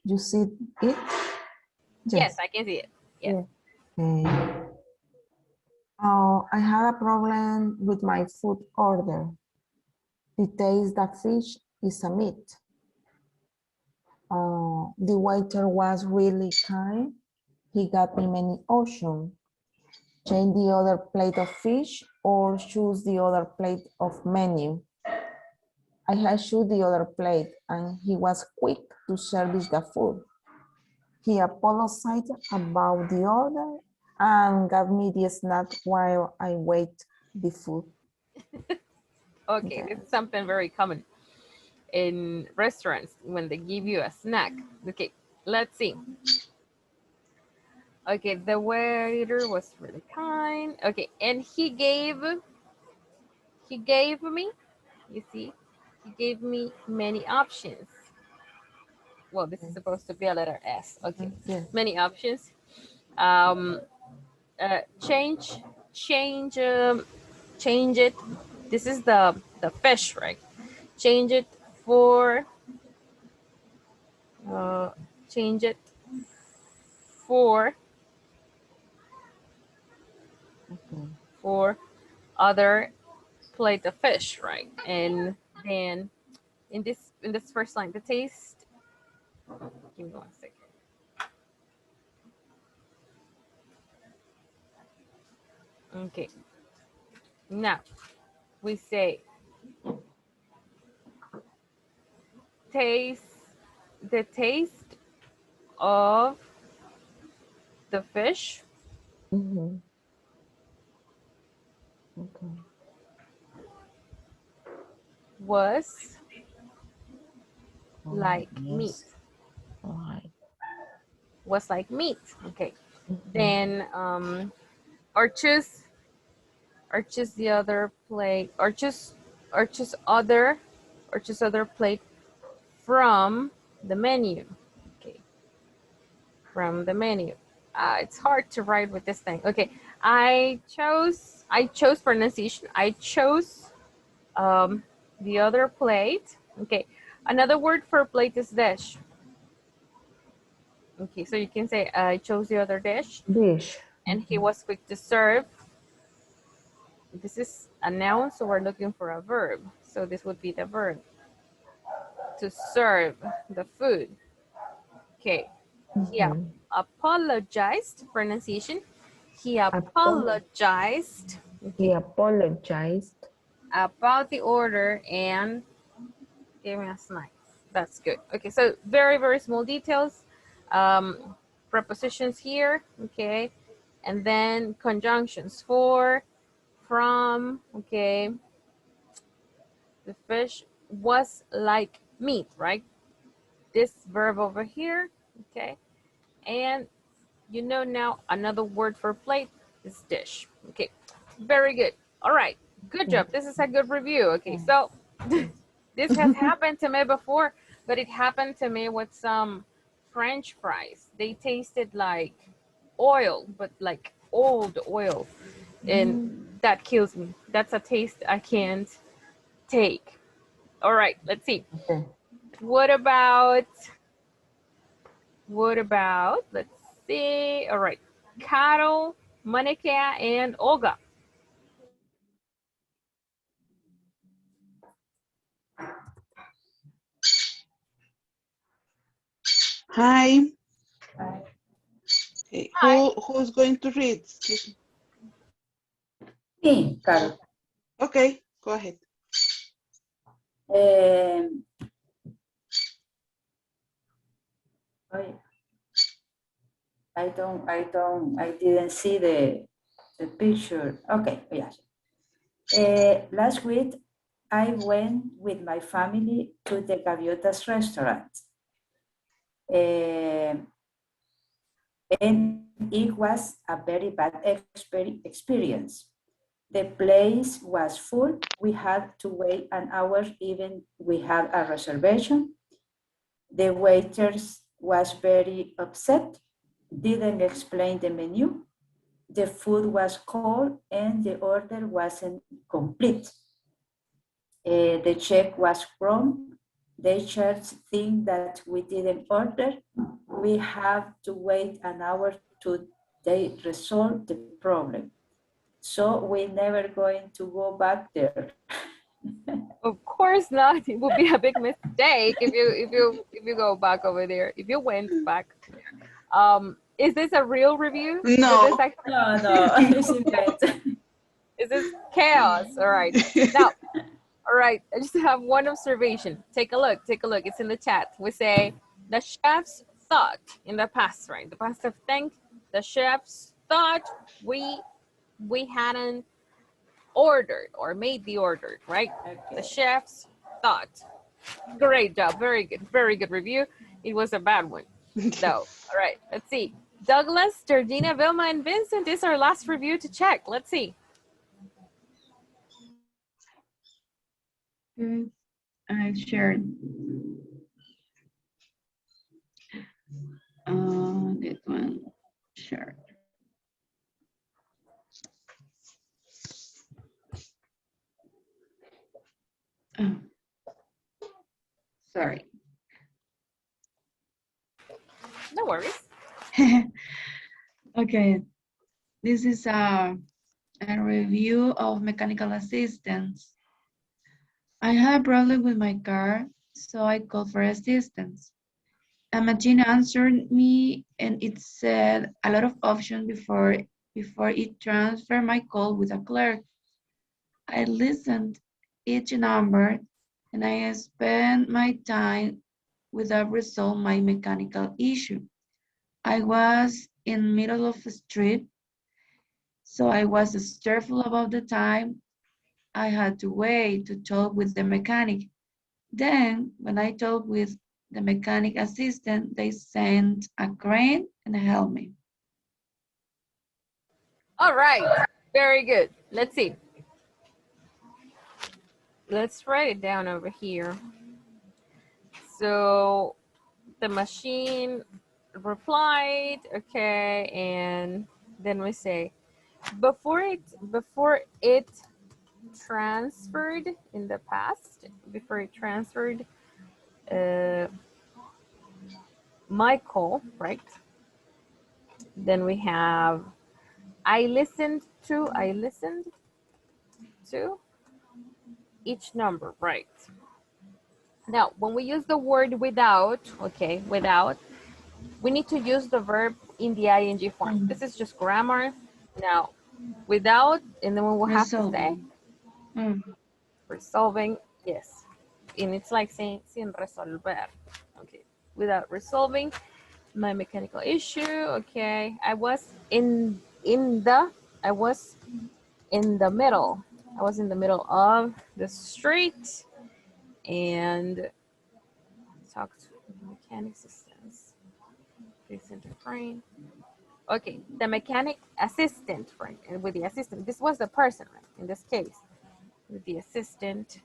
You see it? Yes, I can see it. Yeah. Okay. Oh, I had a problem with my food order. The taste that fish is a meat. The waiter was really kind. He got me many options. Change the other plate of fish or choose the other plate of menu. I had choose the other plate and he was quick to service the food. He apologized about the order and gave me the snack while I wait the food. Okay, this is something very common in restaurants when they give you a snack. Okay, let's see. Okay, the waiter was really kind. Okay, and he gave me, you see, he gave me many options. Well, this is supposed to be a letter S. Okay, Yes. many options. Change it. This is the fish, right? Change it for change it for other plate of fish, right? And then in this first line, the taste. Give me 1 second. Okay. Now we say the taste of the fish. Mm-hmm. Okay. Was like meat. Right. Was like meat. Okay. Then or choose the other plate or choose other plate from the menu. Okay. From the menu. It's hard to write with this thing. Okay. I chose pronunciation. I chose the other plate. Okay. Another word for plate is dish. Okay, so you can say I chose the other dish. Dish. And he was quick to serve. This is a noun, so we're looking for a verb. So this would be the verb. To serve the food. Okay. He apologized. Pronunciation. He apologized. He apologized about the order and gave me a snack. That's good. Okay, so very, very small details. prepositions here, okay, and then conjunctions for, from, okay. The fish was like meat, right? This verb over here, okay, and you know now another word for plate is dish. Okay, very good. All right, good job. This is a good review. Okay, so this has happened to me before, but it happened to me with some French fries. They tasted like oil, but like old oil, and that kills me. That's a taste I can't take. All right, let's see. What about, let's see. All right, Carol, Monica, and Olga. Hi. Okay. Who's going to read? Excuse me. Me, Carol. Okay, go ahead. I didn't see the picture. Okay, yes. Last week, I went with my family to the Gaviotas restaurant. And it was a very bad experience. The place was full. We had to wait an hour even we had a reservation. The waiters was very upset, didn't explain the menu. The food was cold and the order wasn't complete. The check was wrong. They just think that we didn't order. We have to wait an hour to they resolve the problem. So we're never going to go back there. Of course not. It would be a big mistake if you go back over there. If you went back. Is this a real review? No. No. Is this chaos? All right. Now, all right. I just have one observation. Take a look. It's in the chat. We say the chefs thought in the past, right? The past of think. The chefs thought we hadn't ordered or made the order, right? Okay. The chefs thought. Great job. Very good review. It was a bad one. So, all right, let's see. Douglas, Georgina, Vilma, and Vincent is our last review to check. Let's see. Okay, I shared. This one, shared. Oh. Sorry. No worries. Okay, this is a review of mechanical assistance. I had a problem with my car, so I called for assistance. A machine answered me and it said a lot of options before it transferred my call with a clerk. I listened each number and I spent my time without resolving my mechanical issue. I was in the middle of a street, so I was careful about the time I had to wait to talk with the mechanic. Then, when I talked with the mechanic assistant, they sent a crane and helped me. All right, very good. Let's see. Let's write it down over here. So the machine replied, okay, and then we say, before it transferred in the past, before it transferred my call, right? Then we have, I listened to each number, right? Now, when we use the word without, okay, without, we need to use the verb in the ing form. This is just grammar. Now, without, and then we will have to say, resolving, yes. And it's like saying sin resolver, okay, without resolving. My mechanical issue. Okay, I was in the middle. I was in the middle of the street and talked with the mechanic assistants. Please frame. Okay, the mechanic assistant, right? And with the assistant, this was the person, right? In this case, with the assistant.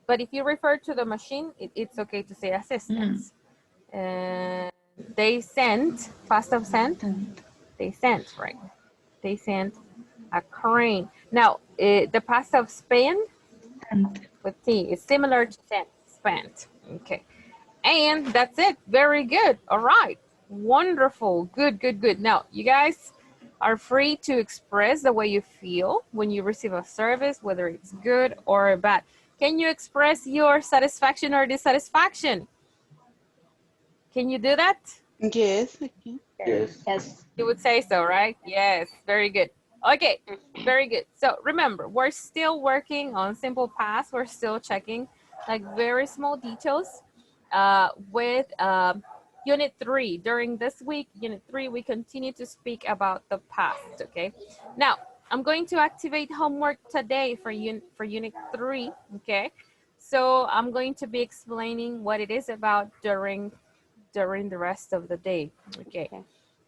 But if you refer to the machine, it's okay to say assistants. And they sent, past of sent, they sent, right? They sent a crane. Now, the past of spent with T is similar to sent, spent. Okay. And that's it. Very good. All right. Wonderful. Good, good, good. Now, you guys are free to express the way you feel when you receive a service, whether it's good or bad. Can you express your satisfaction or dissatisfaction? Can you do that? Yes, I can. Yes. Yes. You would say so, right? Yes. Very good. Okay. Very good. So remember, we're still working on simple past. We're still checking like very small details with Unit 3. During this week, Unit 3, we continue to speak about the past, okay? Now, I'm going to activate homework today for Unit 3, okay? So I'm going to be explaining what it is about during the rest of the day, okay?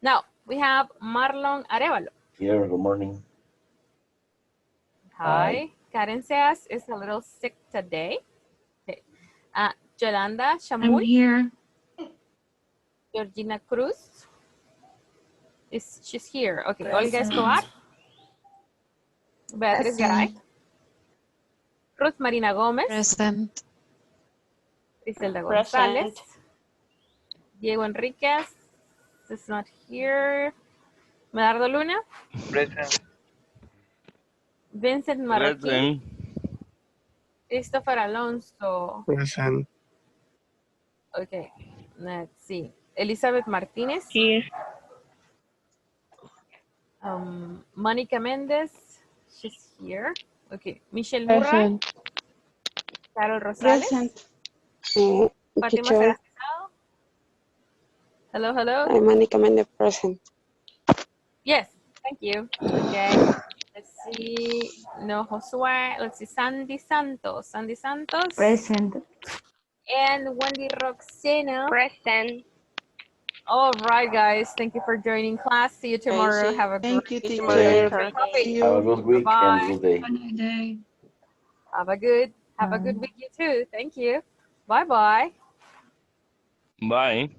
Now, we have Marlon Arevalo. Here, good morning. Hi. Karen Seas is a little sick today. Okay. Yolanda Shamoy. I'm here. Georgina Cruz. She's here. Okay. Olga Escobar. Beatriz Garay. Ruth Marina Gomez. Present. Griselda González. Diego Enriquez is not here. Medardo Luna. Present. Vincent Marroquín. Present. Christopher Alonso. Present. Okay, let's see. Elizabeth Martinez. Here. Monica Mendez. She's here. Okay. Michelle Murray. Present. Carol Rosales. Present. Fatima Teacher. Serastado. Hello, hello. I'm Monica Mendez, present. Yes, thank you. Okay. Let's see. No, Josue. Let's see. Sandy Santos. Sandy Santos. Present. And Wendy Roxana. Present. All right, guys. Thank you for joining class. See you tomorrow. Have a Thank great you, day. teacher. Have a good week Bye. and good day. Have a good day. Have a good week, you too. Thank you. Bye-bye. Bye.